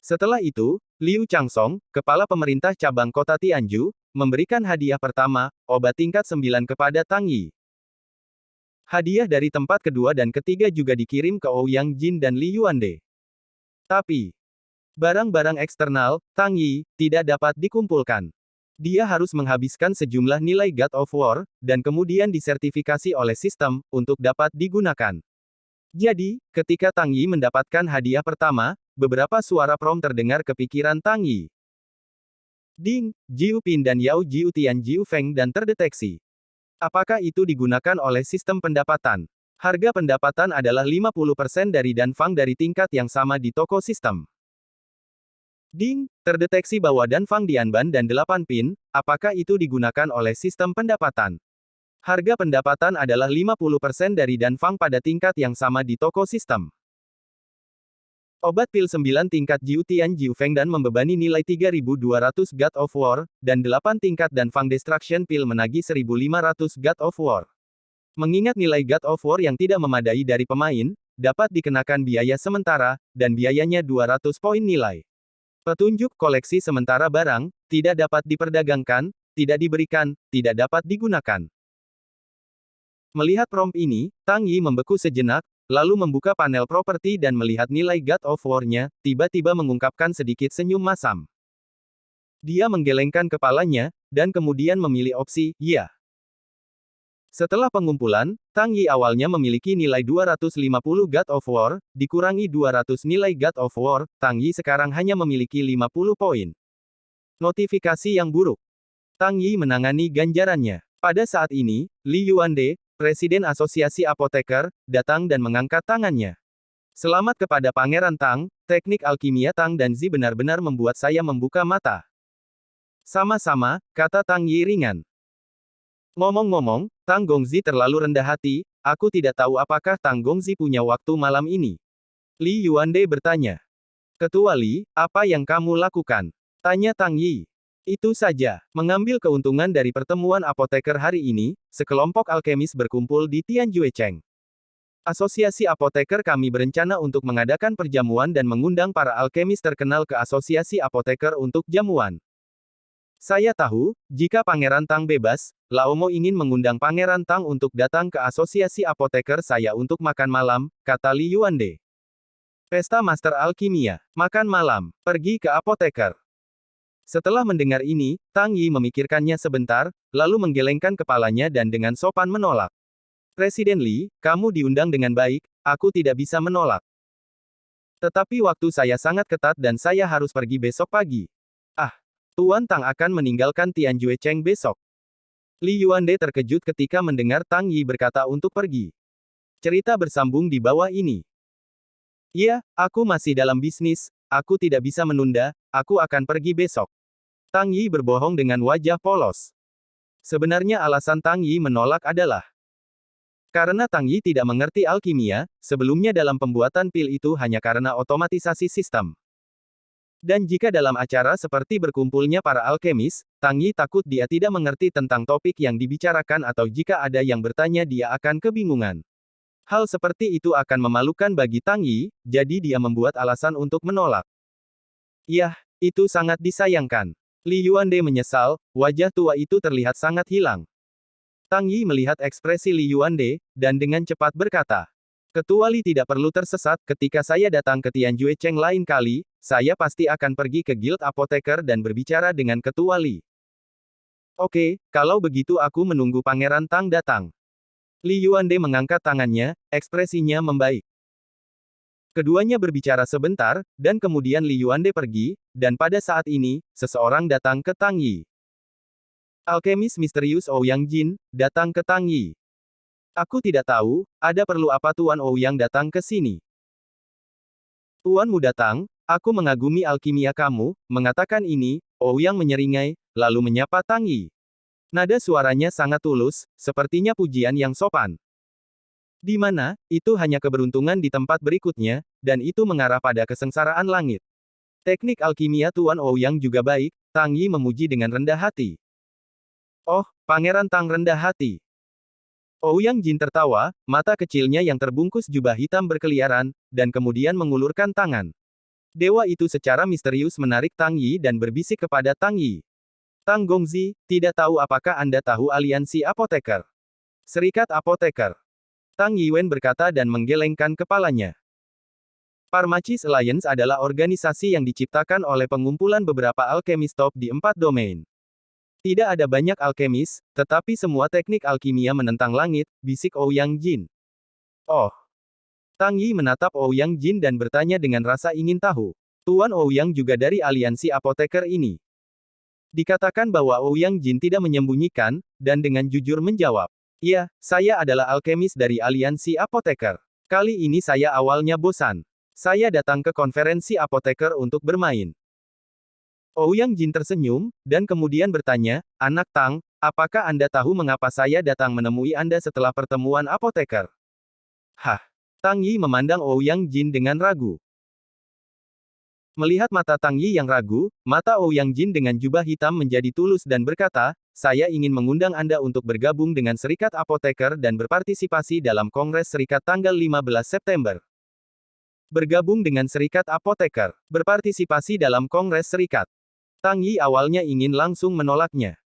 A: Setelah itu, Liu Changsong, kepala pemerintah cabang kota Tianju, memberikan hadiah pertama, obat tingkat 9 kepada Tang Yi. Hadiah dari tempat kedua dan ketiga juga dikirim ke Ouyang Jin dan Li Yuande. Tapi, barang-barang eksternal, Tang Yi, tidak dapat dikumpulkan. Dia harus menghabiskan sejumlah nilai God of War, dan kemudian disertifikasi oleh sistem, untuk dapat digunakan. Jadi, ketika Tang Yi mendapatkan hadiah pertama, beberapa suara prom terdengar ke pikiran Tang Yi. Ding, Jiu Pin dan Yao Jiu Tian Jiu Feng dan terdeteksi. Apakah itu digunakan oleh sistem pendapatan? Harga pendapatan adalah 50% dari Danfang dari tingkat yang sama di toko sistem. Ding, terdeteksi bahwa Danfang Dianban dan 8 pin, apakah itu digunakan oleh sistem pendapatan? Harga pendapatan adalah 50% dari Danfang pada tingkat yang sama di toko sistem. Obat pil 9 tingkat Jiu Tian Jiu Feng dan membebani nilai 3.200 God of War, dan 8 tingkat Danfang Destruction Pil menagih 1.500 God of War. Mengingat nilai God of War yang tidak memadai dari pemain, dapat dikenakan biaya sementara, dan biayanya 200 poin nilai. Petunjuk koleksi sementara barang, tidak dapat diperdagangkan, tidak diberikan, tidak dapat digunakan. Melihat prompt ini, Tang Yi membeku sejenak, lalu membuka panel properti dan melihat nilai God of War-nya, tiba-tiba mengungkapkan sedikit senyum masam. Dia menggelengkan kepalanya, dan kemudian memilih opsi, ya. Setelah pengumpulan, Tang Yi awalnya memiliki nilai 250 God of War, dikurangi 200 nilai God of War, Tang Yi sekarang hanya memiliki 50 poin. Notifikasi yang buruk. Tang Yi menangani ganjarannya. Pada saat ini, Li Yuande, Presiden Asosiasi Apoteker, datang dan mengangkat tangannya. Selamat kepada Pangeran Tang, teknik alkimia Tang dan Zi benar-benar membuat saya membuka mata. Sama-sama, kata Tang Yi ringan. Ngomong-ngomong, Tang Gongzi terlalu rendah hati, aku tidak tahu apakah Tang Gongzi punya waktu malam ini. Li Yuande bertanya. Ketua Li, apa yang kamu lakukan? Tanya Tang Yi. Itu saja, mengambil keuntungan dari pertemuan apoteker hari ini, sekelompok alkemis berkumpul di Tianjuecheng. Asosiasi apoteker kami berencana untuk mengadakan perjamuan dan mengundang para alkemis terkenal ke asosiasi apoteker untuk jamuan. Saya tahu, jika Pangeran Tang bebas, Laomo ingin mengundang Pangeran Tang untuk datang ke asosiasi apoteker saya untuk makan malam, kata Li Yuande. Pesta Master Alkimia, makan malam, pergi ke apoteker. Setelah mendengar ini, Tang Yi memikirkannya sebentar, lalu menggelengkan kepalanya dan dengan sopan menolak. Presiden Li, kamu diundang dengan baik, aku tidak bisa menolak. Tetapi waktu saya sangat ketat dan saya harus pergi besok pagi. Ah, Tuan Tang akan meninggalkan Tianjuecheng besok. Li Yuande terkejut ketika mendengar Tang Yi berkata untuk pergi. Cerita bersambung di bawah ini. Ya, aku masih dalam bisnis, aku tidak bisa menunda, aku akan pergi besok. Tang Yi berbohong dengan wajah polos. Sebenarnya alasan Tang Yi menolak adalah karena Tang Yi tidak mengerti alkimia, sebelumnya dalam pembuatan pil itu hanya karena otomatisasi sistem. Dan jika dalam acara seperti berkumpulnya para alkemis, Tang Yi takut dia tidak mengerti tentang topik yang dibicarakan atau jika ada yang bertanya dia akan kebingungan. Hal seperti itu akan memalukan bagi Tang Yi, jadi dia membuat alasan untuk menolak. Yah, itu sangat disayangkan. Li Yuande menyesal, wajah tua itu terlihat sangat hilang. Tang Yi melihat ekspresi Li Yuande, dan dengan cepat berkata, "Ketua Li tidak perlu tersesat, ketika saya datang ke Tianjue Cheng lain kali, saya pasti akan pergi ke Guild Apoteker dan berbicara dengan Ketua Li." "Oke, kalau begitu aku menunggu Pangeran Tang datang." Li Yuande mengangkat tangannya, ekspresinya membaik. Keduanya berbicara sebentar, dan kemudian Li Yuande pergi, dan pada saat ini, seseorang datang ke Tang Yi. Alkemis misterius Ouyang Jin, datang ke Tang Yi. "Aku tidak tahu, ada perlu apa Tuan Ouyang datang ke sini?" "Tuan muda Tang, aku mengagumi alkimia kamu," mengatakan ini, Ouyang menyeringai, lalu menyapa Tang Yi. Nada suaranya sangat tulus, sepertinya pujian yang sopan. Di mana, itu hanya keberuntungan di tempat berikutnya, dan itu mengarah pada kesengsaraan langit. Teknik alkimia Tuan Ouyang juga baik, Tang Yi memuji dengan rendah hati. "Oh, Pangeran Tang rendah hati." Ouyang Jin tertawa, mata kecilnya yang terbungkus jubah hitam berkeliaran, dan kemudian mengulurkan tangan. Dewa itu secara misterius menarik Tang Yi dan berbisik kepada Tang Yi. "Tang Gongzi, tidak tahu apakah Anda tahu aliansi apoteker? Serikat apoteker." Tang Yiwen berkata dan menggelengkan kepalanya. Pharmacies Alliance adalah organisasi yang diciptakan oleh pengumpulan beberapa alkemis top di 4 domain. Tidak ada banyak alkemis, tetapi semua teknik alkimia menentang langit, bisik Ouyang Jin. "Oh." Tang Yi menatap Ouyang Jin dan bertanya dengan rasa ingin tahu. "Tuan Ouyang juga dari aliansi apoteker ini?" Dikatakan bahwa Ouyang Jin tidak menyembunyikan, dan dengan jujur menjawab, "Iya, saya adalah alkemis dari aliansi apoteker. Kali ini saya awalnya bosan. Saya datang ke konferensi apoteker untuk bermain." Ouyang Jin tersenyum, dan kemudian bertanya, "Anak Tang, apakah Anda tahu mengapa saya datang menemui Anda setelah pertemuan apoteker?" "Hah?" Tang Yi memandang Ouyang Jin dengan ragu. Melihat mata Tang Yi yang ragu, mata Ouyang Jin dengan jubah hitam menjadi tulus dan berkata, "Saya ingin mengundang Anda untuk bergabung dengan Serikat Apoteker dan berpartisipasi dalam Kongres Serikat tanggal 15 September. Bergabung dengan Serikat Apoteker. Berpartisipasi dalam Kongres Serikat." Tang Yi awalnya ingin langsung menolaknya.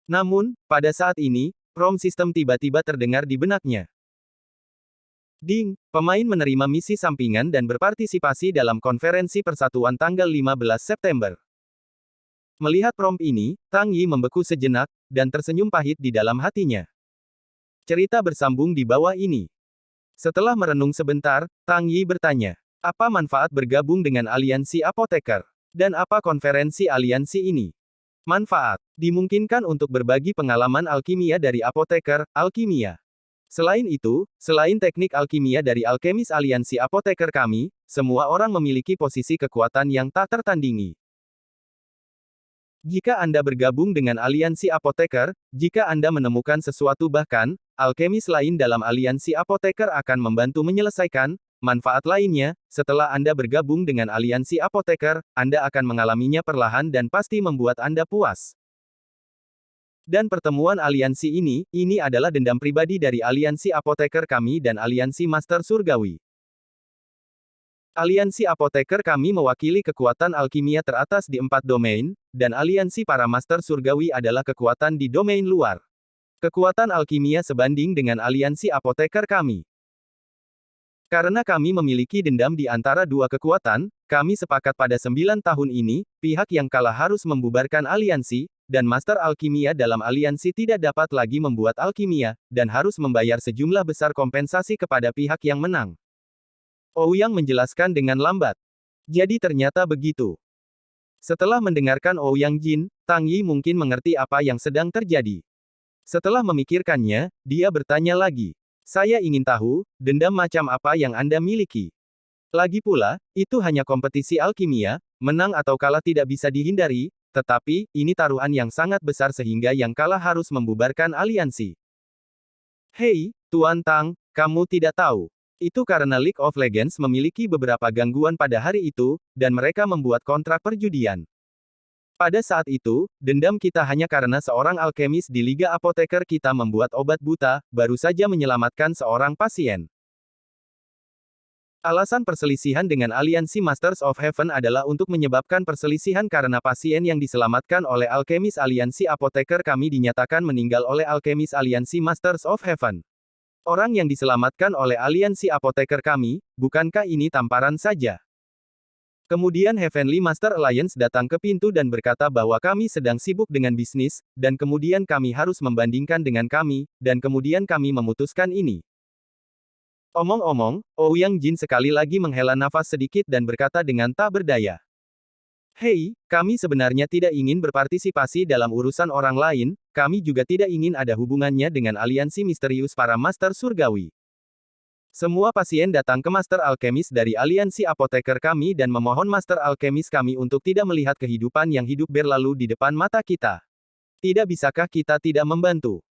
A: Namun, pada saat ini, prom sistem tiba-tiba terdengar di benaknya. Ding, pemain menerima misi sampingan dan berpartisipasi dalam konferensi persatuan tanggal 15 September. Melihat prompt ini, Tang Yi membeku sejenak, dan tersenyum pahit di dalam hatinya. Cerita bersambung di bawah ini. Setelah merenung sebentar, Tang Yi bertanya, "Apa manfaat bergabung dengan aliansi apoteker? Dan apa konferensi aliansi ini?" "Manfaat. Dimungkinkan untuk berbagi pengalaman alkimia dari apoteker, alkimia. Selain itu, selain teknik alkimia dari alkemis aliansi apoteker kami, semua orang memiliki posisi kekuatan yang tak tertandingi. Jika Anda bergabung dengan aliansi apoteker, jika Anda menemukan sesuatu bahkan, alkemis lain dalam aliansi apoteker akan membantu menyelesaikan manfaat lainnya, setelah Anda bergabung dengan aliansi apoteker, Anda akan mengalaminya perlahan dan pasti membuat Anda puas. Dan pertemuan aliansi ini adalah dendam pribadi dari aliansi apoteker kami dan aliansi Master Surgawi. Aliansi apoteker kami mewakili kekuatan alkimia teratas di 4 domain, dan aliansi para Master Surgawi adalah kekuatan di domain luar. Kekuatan alkimia sebanding dengan aliansi apoteker kami. Karena kami memiliki dendam di antara dua kekuatan, kami sepakat pada 9 tahun ini, pihak yang kalah harus membubarkan aliansi, dan Master Alkimia dalam aliansi tidak dapat lagi membuat alkimia, dan harus membayar sejumlah besar kompensasi kepada pihak yang menang. Ouyang menjelaskan dengan lambat. Jadi ternyata begitu. Setelah mendengarkan Ouyang Jin, Tang Yi mungkin mengerti apa yang sedang terjadi. Setelah memikirkannya, dia bertanya lagi. "Saya ingin tahu, dendam macam apa yang Anda miliki? Lagi pula, itu hanya kompetisi alkimia, menang atau kalah tidak bisa dihindari, tetapi, ini taruhan yang sangat besar sehingga yang kalah harus membubarkan aliansi. Hei, Tuan Tang, kamu tidak tahu. Itu karena League of Legends memiliki beberapa gangguan pada hari itu, dan mereka membuat kontrak perjudian. Pada saat itu, dendam kita hanya karena seorang alkemis di Liga Apoteker kita membuat obat buta, baru saja menyelamatkan seorang pasien. Alasan perselisihan dengan aliansi Masters of Heaven adalah untuk menyebabkan perselisihan karena pasien yang diselamatkan oleh alkemis aliansi apoteker kami dinyatakan meninggal oleh alkemis aliansi Masters of Heaven. Orang yang diselamatkan oleh aliansi apoteker kami, bukankah ini tamparan saja? Kemudian Heavenly Master Alliance datang ke pintu dan berkata bahwa kami sedang sibuk dengan bisnis, dan kemudian kami harus membandingkan dengan kami, dan kemudian kami memutuskan ini. Omong-omong, Ouyang Jin sekali lagi menghela nafas sedikit dan berkata dengan tak berdaya. Hei, kami sebenarnya tidak ingin berpartisipasi dalam urusan orang lain, kami juga tidak ingin ada hubungannya dengan aliansi misterius para Master Surgawi. Semua pasien datang ke Master Alkemis dari aliansi apoteker kami dan memohon Master Alkemis kami untuk tidak melihat kehidupan yang hidup berlalu di depan mata kita. Tidak bisakah kita tidak membantu?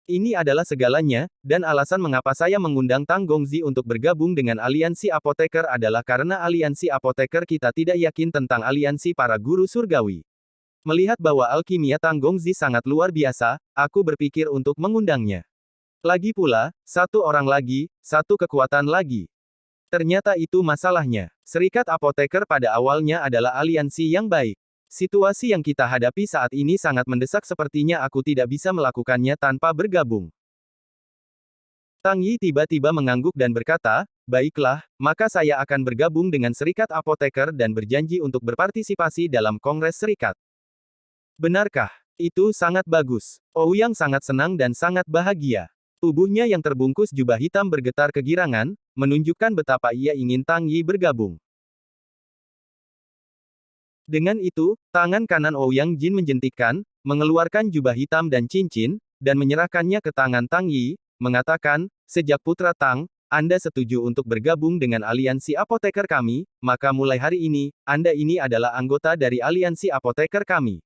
A: Ini adalah segalanya, dan alasan mengapa saya mengundang Tang Gongzi untuk bergabung dengan aliansi apoteker adalah karena aliansi apoteker kita tidak yakin tentang aliansi para guru surgawi. Melihat bahwa alkimia Tang Gongzi sangat luar biasa, aku berpikir untuk mengundangnya. Lagi pula, satu orang lagi, satu kekuatan lagi. Ternyata itu masalahnya. Serikat apoteker pada awalnya adalah aliansi yang baik. Situasi yang kita hadapi saat ini sangat mendesak sepertinya aku tidak bisa melakukannya tanpa bergabung. Tang Yi tiba-tiba mengangguk dan berkata, baiklah, maka saya akan bergabung dengan serikat apoteker dan berjanji untuk berpartisipasi dalam kongres serikat. Benarkah? Itu sangat bagus. Ouyang sangat senang dan sangat bahagia. Tubuhnya yang terbungkus jubah hitam bergetar kegirangan, menunjukkan betapa ia ingin Tang Yi bergabung. Dengan itu, tangan kanan Ouyang Jin menjentikkan, mengeluarkan jubah hitam dan cincin, dan menyerahkannya ke tangan Tang Yi, mengatakan, sejak Putra Tang, Anda setuju untuk bergabung dengan aliansi apoteker kami, maka mulai hari ini, Anda ini adalah anggota dari aliansi apoteker kami.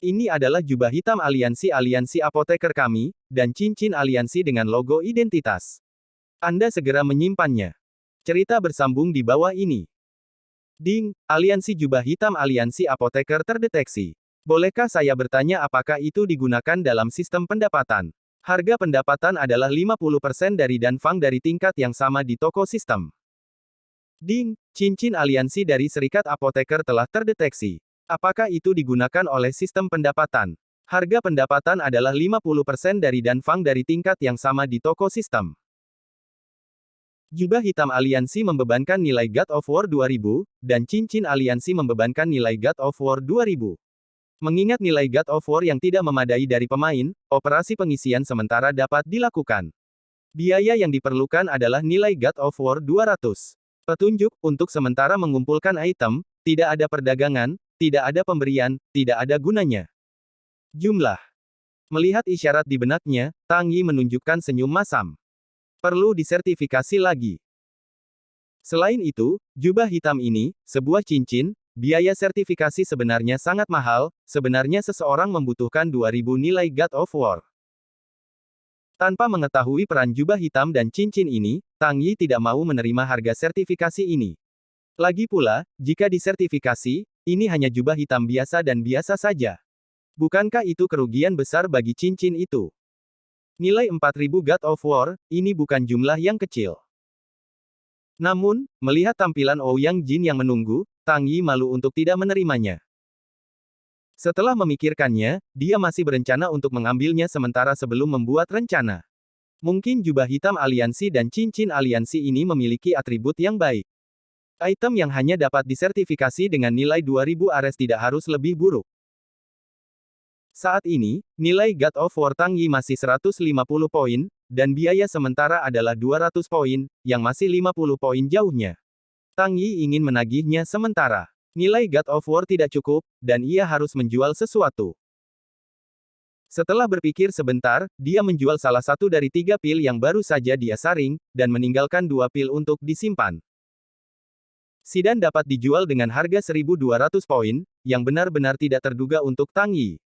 A: Ini adalah jubah hitam aliansi apoteker kami, dan cincin aliansi dengan logo identitas. Anda segera menyimpannya. Cerita bersambung di bawah ini. Ding, aliansi jubah hitam aliansi apoteker terdeteksi. Bolehkah saya bertanya apakah itu digunakan dalam sistem pendapatan? Harga pendapatan adalah 50% dari Danfang dari tingkat yang sama di toko sistem. Ding, cincin aliansi dari serikat apoteker telah terdeteksi. Apakah itu digunakan oleh sistem pendapatan? Harga pendapatan adalah 50% dari Danfang dari tingkat yang sama di toko sistem. Jubah hitam aliansi membebankan nilai God of War 2000, dan cincin aliansi membebankan nilai God of War 2000. Mengingat nilai God of War yang tidak memadai dari pemain, operasi pengisian sementara dapat dilakukan. Biaya yang diperlukan adalah nilai God of War 200. Petunjuk, untuk sementara mengumpulkan item, tidak ada perdagangan, tidak ada pemberian, tidak ada gunanya. Jumlah. Melihat isyarat di benaknya, Tang Yi menunjukkan senyum masam. Perlu disertifikasi lagi. Selain itu, jubah hitam ini, sebuah cincin, biaya sertifikasi sebenarnya sangat mahal, sebenarnya seseorang membutuhkan 2000 nilai God of War. Tanpa mengetahui peran jubah hitam dan cincin ini, Tang Yi tidak mau menerima harga sertifikasi ini. Lagi pula, jika disertifikasi, ini hanya jubah hitam biasa dan biasa saja. Bukankah itu kerugian besar bagi cincin itu? Nilai 4000 God of War, ini bukan jumlah yang kecil. Namun, melihat tampilan Ouyang Jin yang menunggu, Tang Yi malu untuk tidak menerimanya. Setelah memikirkannya, dia masih berencana untuk mengambilnya sementara sebelum membuat rencana. Mungkin jubah hitam aliansi dan cincin aliansi ini memiliki atribut yang baik. Item yang hanya dapat disertifikasi dengan nilai 2000 Ares tidak harus lebih buruk. Saat ini, nilai God of War Tang Yi masih 150 poin, dan biaya sementara adalah 200 poin, yang masih 50 poin jauhnya. Tang Yi ingin menagihnya sementara. Nilai God of War tidak cukup, dan ia harus menjual sesuatu. Setelah berpikir sebentar, dia menjual salah satu dari 3 pil yang baru saja dia saring, dan meninggalkan 2 pil untuk disimpan. Sidan dapat dijual dengan harga 1.200 poin, yang benar-benar tidak terduga untuk Tang Yi.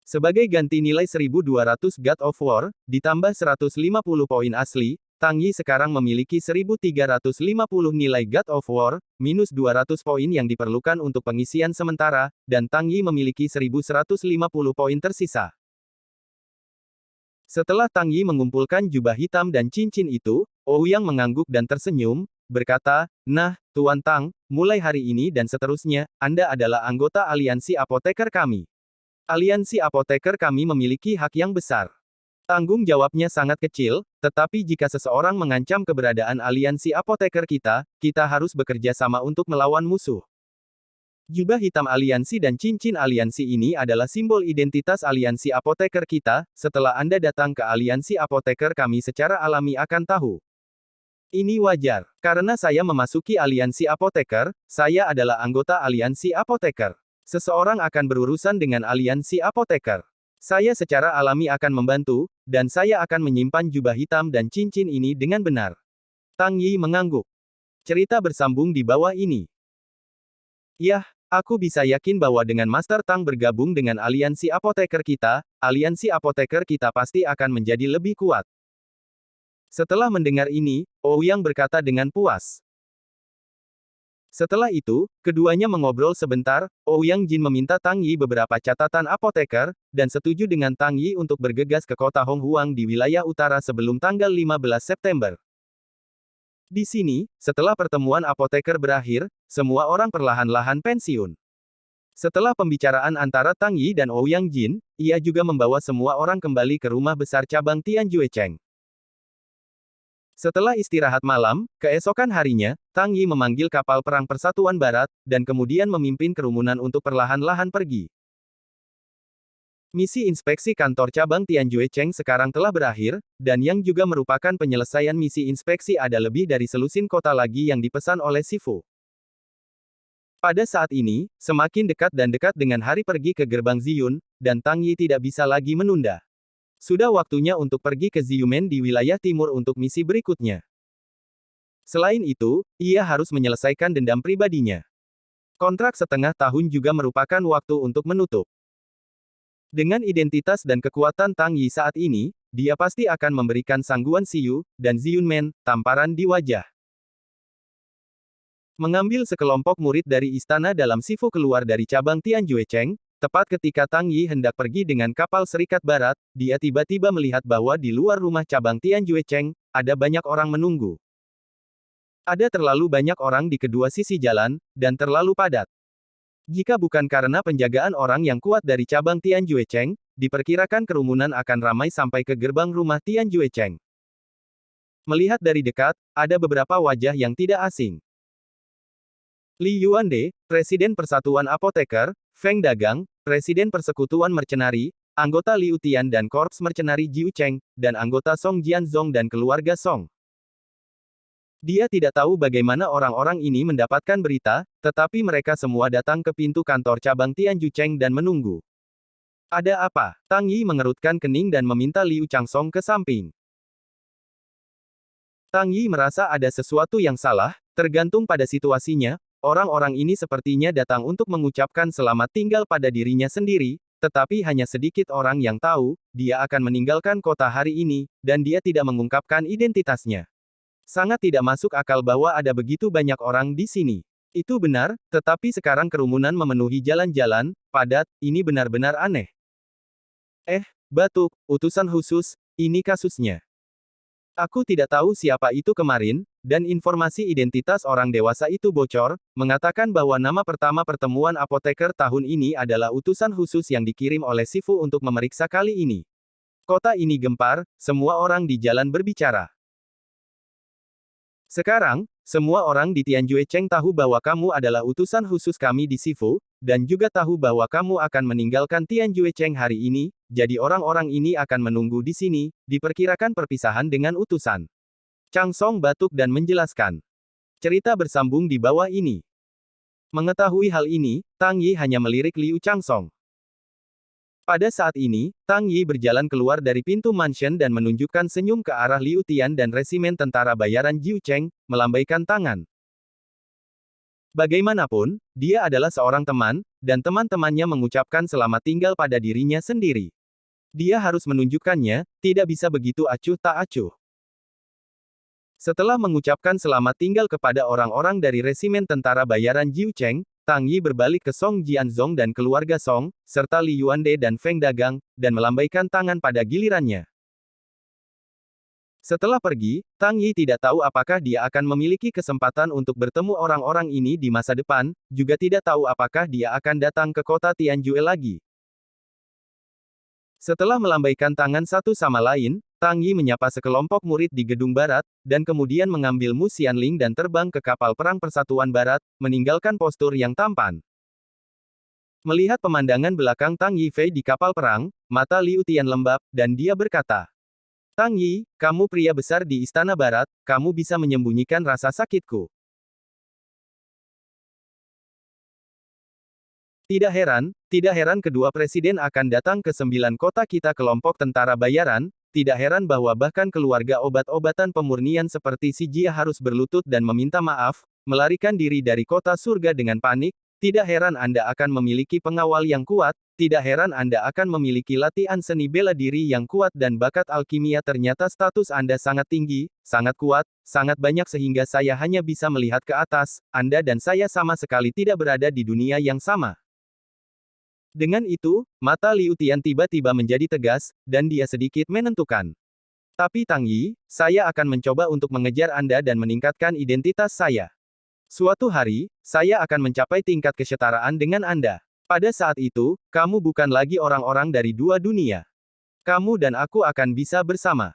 A: Sebagai ganti nilai 1.200 God of War, ditambah 150 poin asli, Tang Yi sekarang memiliki 1.350 nilai God of War, minus 200 poin yang diperlukan untuk pengisian sementara, dan Tang Yi memiliki 1.150 poin tersisa. Setelah Tang Yi mengumpulkan jubah hitam dan cincin itu, Ouyang mengangguk dan tersenyum, berkata, "Nah, Tuan Tang, mulai hari ini dan seterusnya, Anda adalah anggota aliansi apoteker kami. Aliansi apoteker kami memiliki hak yang besar. Tanggung jawabnya sangat kecil, tetapi jika seseorang mengancam keberadaan aliansi apoteker kita, kita harus bekerja sama untuk melawan musuh." Jubah hitam aliansi dan cincin aliansi ini adalah simbol identitas aliansi apoteker kita. Setelah Anda datang ke aliansi apoteker kami secara alami akan tahu. Ini wajar. Karena saya memasuki aliansi apoteker, saya adalah anggota aliansi apoteker. Seseorang akan berurusan dengan aliansi apoteker. Saya secara alami akan membantu, dan saya akan menyimpan jubah hitam dan cincin ini dengan benar. Tang Yi mengangguk. Cerita bersambung di bawah ini. Yah, aku bisa yakin bahwa dengan Master Tang bergabung dengan aliansi apoteker kita, aliansi apoteker kita pasti akan menjadi lebih kuat. Setelah mendengar ini, Ouyang berkata dengan puas. Setelah itu, keduanya mengobrol sebentar. Ouyang Jin meminta Tang Yi beberapa catatan apoteker, dan setuju dengan Tang Yi untuk bergegas ke kota Honghuang di wilayah utara sebelum tanggal 15 September. Di sini, setelah pertemuan apoteker berakhir, semua orang perlahan-lahan pensiun. Setelah pembicaraan antara Tang Yi dan Ouyang Jin, ia juga membawa semua orang kembali ke rumah besar cabang Tianjuecheng. Setelah istirahat malam, keesokan harinya, Tang Yi memanggil kapal perang Persatuan Barat, dan kemudian memimpin kerumunan untuk perlahan-lahan pergi. Misi inspeksi kantor cabang Tianjuecheng sekarang telah berakhir, dan yang juga merupakan penyelesaian misi inspeksi ada lebih dari selusin kota lagi yang dipesan oleh Sifu. Pada saat ini, semakin dekat dan dekat dengan hari pergi ke gerbang Ziyun, dan Tang Yi tidak bisa lagi menunda. Sudah waktunya untuk pergi ke Ziyumen di wilayah timur untuk misi berikutnya. Selain itu, ia harus menyelesaikan dendam pribadinya. Kontrak setengah tahun juga merupakan waktu untuk menutup. Dengan identitas dan kekuatan Tang Yi saat ini, dia pasti akan memberikan Sangguan Siyu, dan Ziyunmen, tamparan di wajah. Mengambil sekelompok murid dari istana dalam Sifu keluar dari cabang Tianjuecheng, tepat ketika Tang Yi hendak pergi dengan kapal Serikat Barat, dia tiba-tiba melihat bahwa di luar rumah cabang Tianjuecheng, ada banyak orang menunggu. Ada terlalu banyak orang di kedua sisi jalan, dan terlalu padat. Jika bukan karena penjagaan orang yang kuat dari cabang Tianjuecheng, diperkirakan kerumunan akan ramai sampai ke gerbang rumah Tianjuecheng. Melihat dari dekat, ada beberapa wajah yang tidak asing. Li Yuande, Presiden Persatuan Apoteker, Feng Dagang, Presiden Persekutuan Mercenari, anggota Liu Tian dan Korps Mercenari Jiu Cheng, dan anggota Song Jianzong dan keluarga Song. Dia tidak tahu bagaimana orang-orang ini mendapatkan berita, tetapi mereka semua datang ke pintu kantor cabang Tianjucheng dan menunggu. Ada apa? Tang Yi mengerutkan kening dan meminta Liu Changsong ke samping. Tang Yi merasa ada sesuatu yang salah, tergantung pada situasinya. Orang-orang ini sepertinya datang untuk mengucapkan selamat tinggal pada dirinya sendiri, tetapi hanya sedikit orang yang tahu, dia akan meninggalkan kota hari ini, dan dia tidak mengungkapkan identitasnya. Sangat tidak masuk akal bahwa ada begitu banyak orang di sini. Itu benar, tetapi sekarang kerumunan memenuhi jalan-jalan, padat, ini benar-benar aneh. Batuk, utusan khusus, ini kasusnya. Aku tidak tahu siapa itu kemarin, dan informasi identitas orang dewasa itu bocor, mengatakan bahwa nama pertama pertemuan apoteker tahun ini adalah utusan khusus yang dikirim oleh Sifu untuk memeriksa kali ini. Kota ini gempar, semua orang di jalan berbicara. Sekarang, semua orang di Tianjuecheng tahu bahwa kamu adalah utusan khusus kami di Sifu, dan juga tahu bahwa kamu akan meninggalkan Tianjuecheng hari ini, jadi orang-orang ini akan menunggu di sini, diperkirakan perpisahan dengan utusan. Changsong batuk dan menjelaskan. Cerita bersambung di bawah ini. Mengetahui hal ini, Tang Yi hanya melirik Liu Changsong. Pada saat ini, Tang Yi berjalan keluar dari pintu mansion dan menunjukkan senyum ke arah Liu Tian dan resimen tentara bayaran Jiu Cheng, melambaikan tangan. Bagaimanapun, dia adalah seorang teman, dan teman-temannya mengucapkan selamat tinggal pada dirinya sendiri. Dia harus menunjukkannya, tidak bisa begitu acuh tak acuh. Setelah mengucapkan selamat tinggal kepada orang-orang dari resimen tentara bayaran Jiu Cheng, Tang Yi berbalik ke Song Jianzong dan keluarga Song, serta Li Yuande dan Feng Dagang, dan melambaikan tangan pada gilirannya. Setelah pergi, Tang Yi tidak tahu apakah dia akan memiliki kesempatan untuk bertemu orang-orang ini di masa depan, juga tidak tahu apakah dia akan datang ke kota Tianjue lagi. Setelah melambaikan tangan satu sama lain, Tang Yi menyapa sekelompok murid di gedung barat, dan kemudian mengambil Mu Xianling dan terbang ke kapal perang Persatuan Barat, meninggalkan postur yang tampan. Melihat pemandangan belakang Tang Yi Fei di kapal perang, mata Liu Tian lembab, dan dia berkata, "Tang Yi, kamu pria besar di Istana Barat, kamu bisa menyembunyikan rasa sakitku." Tidak heran kedua presiden akan datang ke 9 kota kita kelompok tentara bayaran, tidak heran bahwa bahkan keluarga obat-obatan pemurnian seperti si Jia harus berlutut dan meminta maaf, melarikan diri dari kota surga dengan panik, tidak heran Anda akan memiliki pengawal yang kuat, tidak heran Anda akan memiliki latihan seni bela diri yang kuat dan bakat alkimia ternyata status Anda sangat tinggi, sangat kuat, sangat banyak sehingga saya hanya bisa melihat ke atas, Anda dan saya sama sekali tidak berada di dunia yang sama. Dengan itu, mata Liu Tian tiba-tiba menjadi tegas, dan dia sedikit menentukan. Tapi Tang Yi, saya akan mencoba untuk mengejar Anda dan meningkatkan identitas saya. Suatu hari, saya akan mencapai tingkat kesetaraan dengan Anda. Pada saat itu, kamu bukan lagi orang-orang dari dua dunia. Kamu dan aku akan bisa bersama.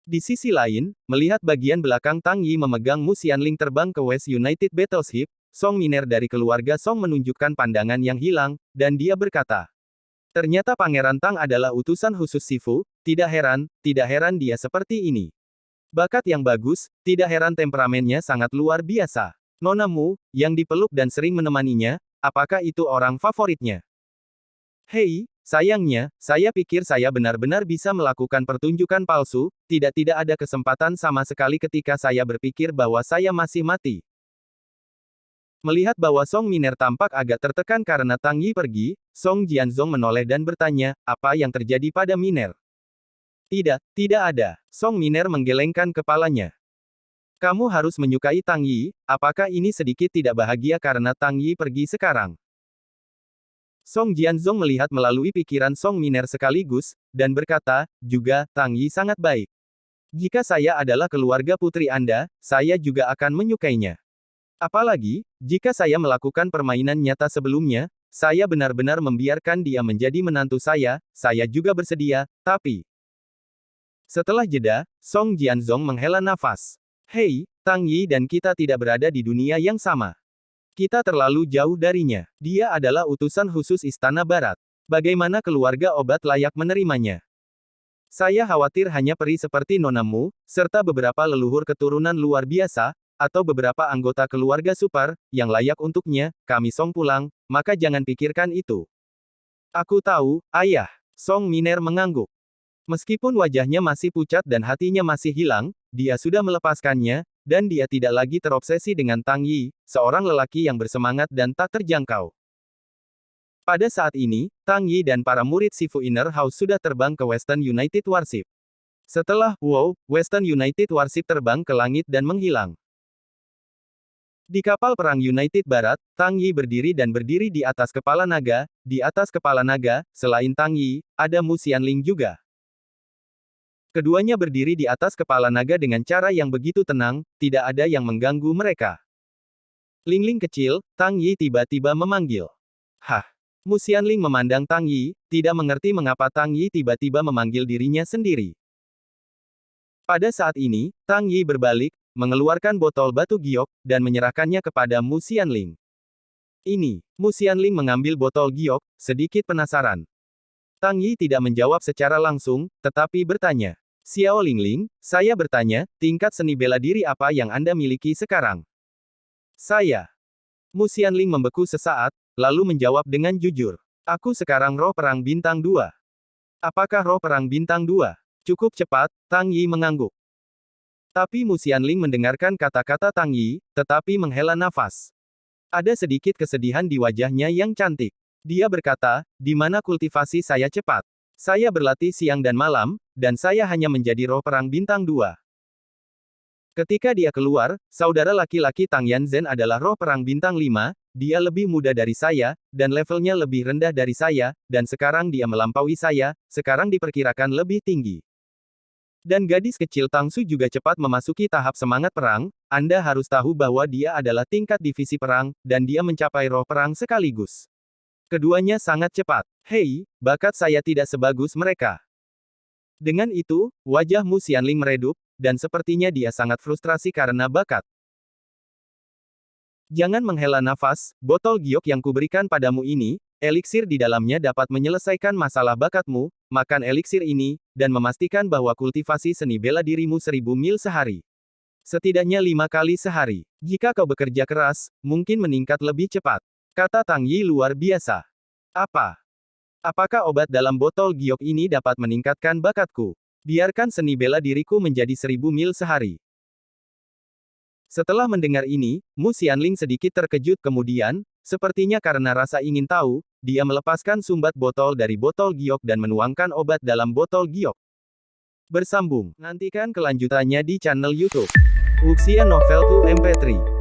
A: Di sisi lain, melihat bagian belakang Tang Yi memegang Mu Xianling terbang ke West United Battleship, Song Miner dari keluarga Song menunjukkan pandangan yang hilang, dan dia berkata, "Ternyata Pangeran Tang adalah utusan khusus Sifu, tidak heran dia seperti ini. Bakat yang bagus, tidak heran temperamennya sangat luar biasa. Nona Mu, yang dipeluk dan sering menemaninya, apakah itu orang favoritnya?" Hei, sayangnya, saya pikir saya benar-benar bisa melakukan pertunjukan palsu, tidak ada kesempatan sama sekali ketika saya berpikir bahwa saya masih mati. Melihat bahwa Song Miner tampak agak tertekan karena Tang Yi pergi, Song Jianzong menoleh dan bertanya, apa yang terjadi pada Miner? Tidak ada. Song Miner menggelengkan kepalanya. Kamu harus menyukai Tang Yi, apakah ini sedikit tidak bahagia karena Tang Yi pergi sekarang? Song Jianzong melihat melalui pikiran Song Miner sekaligus, dan berkata, juga, Tang Yi sangat baik. Jika saya adalah keluarga putri Anda, saya juga akan menyukainya. Apalagi, jika saya melakukan permainan nyata sebelumnya, saya benar-benar membiarkan dia menjadi menantu saya juga bersedia, tapi... Setelah jeda, Song Jianzong menghela nafas. Hei, Tang Yi dan kita tidak berada di dunia yang sama. Kita terlalu jauh darinya. Dia adalah utusan khusus Istana Barat. Bagaimana keluarga obat layak menerimanya? Saya khawatir hanya peri seperti Nona Mu, serta beberapa leluhur keturunan luar biasa, atau beberapa anggota keluarga super, yang layak untuknya, kami Song pulang, maka jangan pikirkan itu. Aku tahu, ayah. Song Miner mengangguk. Meskipun wajahnya masih pucat dan hatinya masih hilang, dia sudah melepaskannya, dan dia tidak lagi terobsesi dengan Tang Yi, seorang lelaki yang bersemangat dan tak terjangkau. Pada saat ini, Tang Yi dan para murid Sifu Inner House sudah terbang ke Western United Warship. Setelah, Western United Warship terbang ke langit dan menghilang. Di kapal perang United Barat, Tang Yi berdiri di atas kepala naga, di atas kepala naga, selain Tang Yi, ada Mu Xianling juga. Keduanya berdiri di atas kepala naga dengan cara yang begitu tenang, tidak ada yang mengganggu mereka. Lingling kecil, Tang Yi tiba-tiba memanggil. Hah? Mu Xianling memandang Tang Yi, tidak mengerti mengapa Tang Yi tiba-tiba memanggil dirinya sendiri. Pada saat ini, Tang Yi berbalik, mengeluarkan botol batu giok, dan menyerahkannya kepada Mu Xianling. Ini, Mu Xianling mengambil botol giok, sedikit penasaran. Tang Yi tidak menjawab secara langsung, tetapi bertanya. Xiao Lingling, saya bertanya, tingkat seni bela diri apa yang Anda miliki sekarang? Saya. Mu Xianling membeku sesaat, lalu menjawab dengan jujur. Aku sekarang roh perang bintang 2. Apakah roh perang bintang 2? Cukup cepat, Tang Yi mengangguk. Tapi Mu Xianling mendengarkan kata-kata Tang Yi, tetapi menghela nafas. Ada sedikit kesedihan di wajahnya yang cantik. Dia berkata, di mana kultivasi saya cepat? Saya berlatih siang dan malam, dan saya hanya menjadi roh perang bintang 2. Ketika dia keluar, saudara laki-laki Tang Yanzhen adalah roh perang bintang 5, dia lebih muda dari saya, dan levelnya lebih rendah dari saya, dan sekarang dia melampaui saya, sekarang diperkirakan lebih tinggi. Dan gadis kecil Tang Su juga cepat memasuki tahap semangat perang, Anda harus tahu bahwa dia adalah tingkat divisi perang, dan dia mencapai roh perang sekaligus. Keduanya sangat cepat. Hei, bakat saya tidak sebagus mereka. Dengan itu, wajah Mu Xianling meredup, dan sepertinya dia sangat frustrasi karena bakat. Jangan menghela nafas, botol giok yang kuberikan padamu ini, eliksir di dalamnya dapat menyelesaikan masalah bakatmu, makan eliksir ini, dan memastikan bahwa kultivasi seni bela dirimu 1000 mil sehari. Setidaknya 5 kali sehari. Jika kau bekerja keras, mungkin meningkat lebih cepat. Kata Tang Yi luar biasa. Apa? Apakah obat dalam botol giok ini dapat meningkatkan bakatku? Biarkan seni bela diriku menjadi 1000 mil sehari. Setelah mendengar ini, Mu Xianling sedikit terkejut kemudian, sepertinya karena rasa ingin tahu, dia melepaskan sumbat botol dari botol giok dan menuangkan obat dalam botol giok. Bersambung. Nantikan kelanjutannya di channel YouTube Wuxia Novel 2 MP3.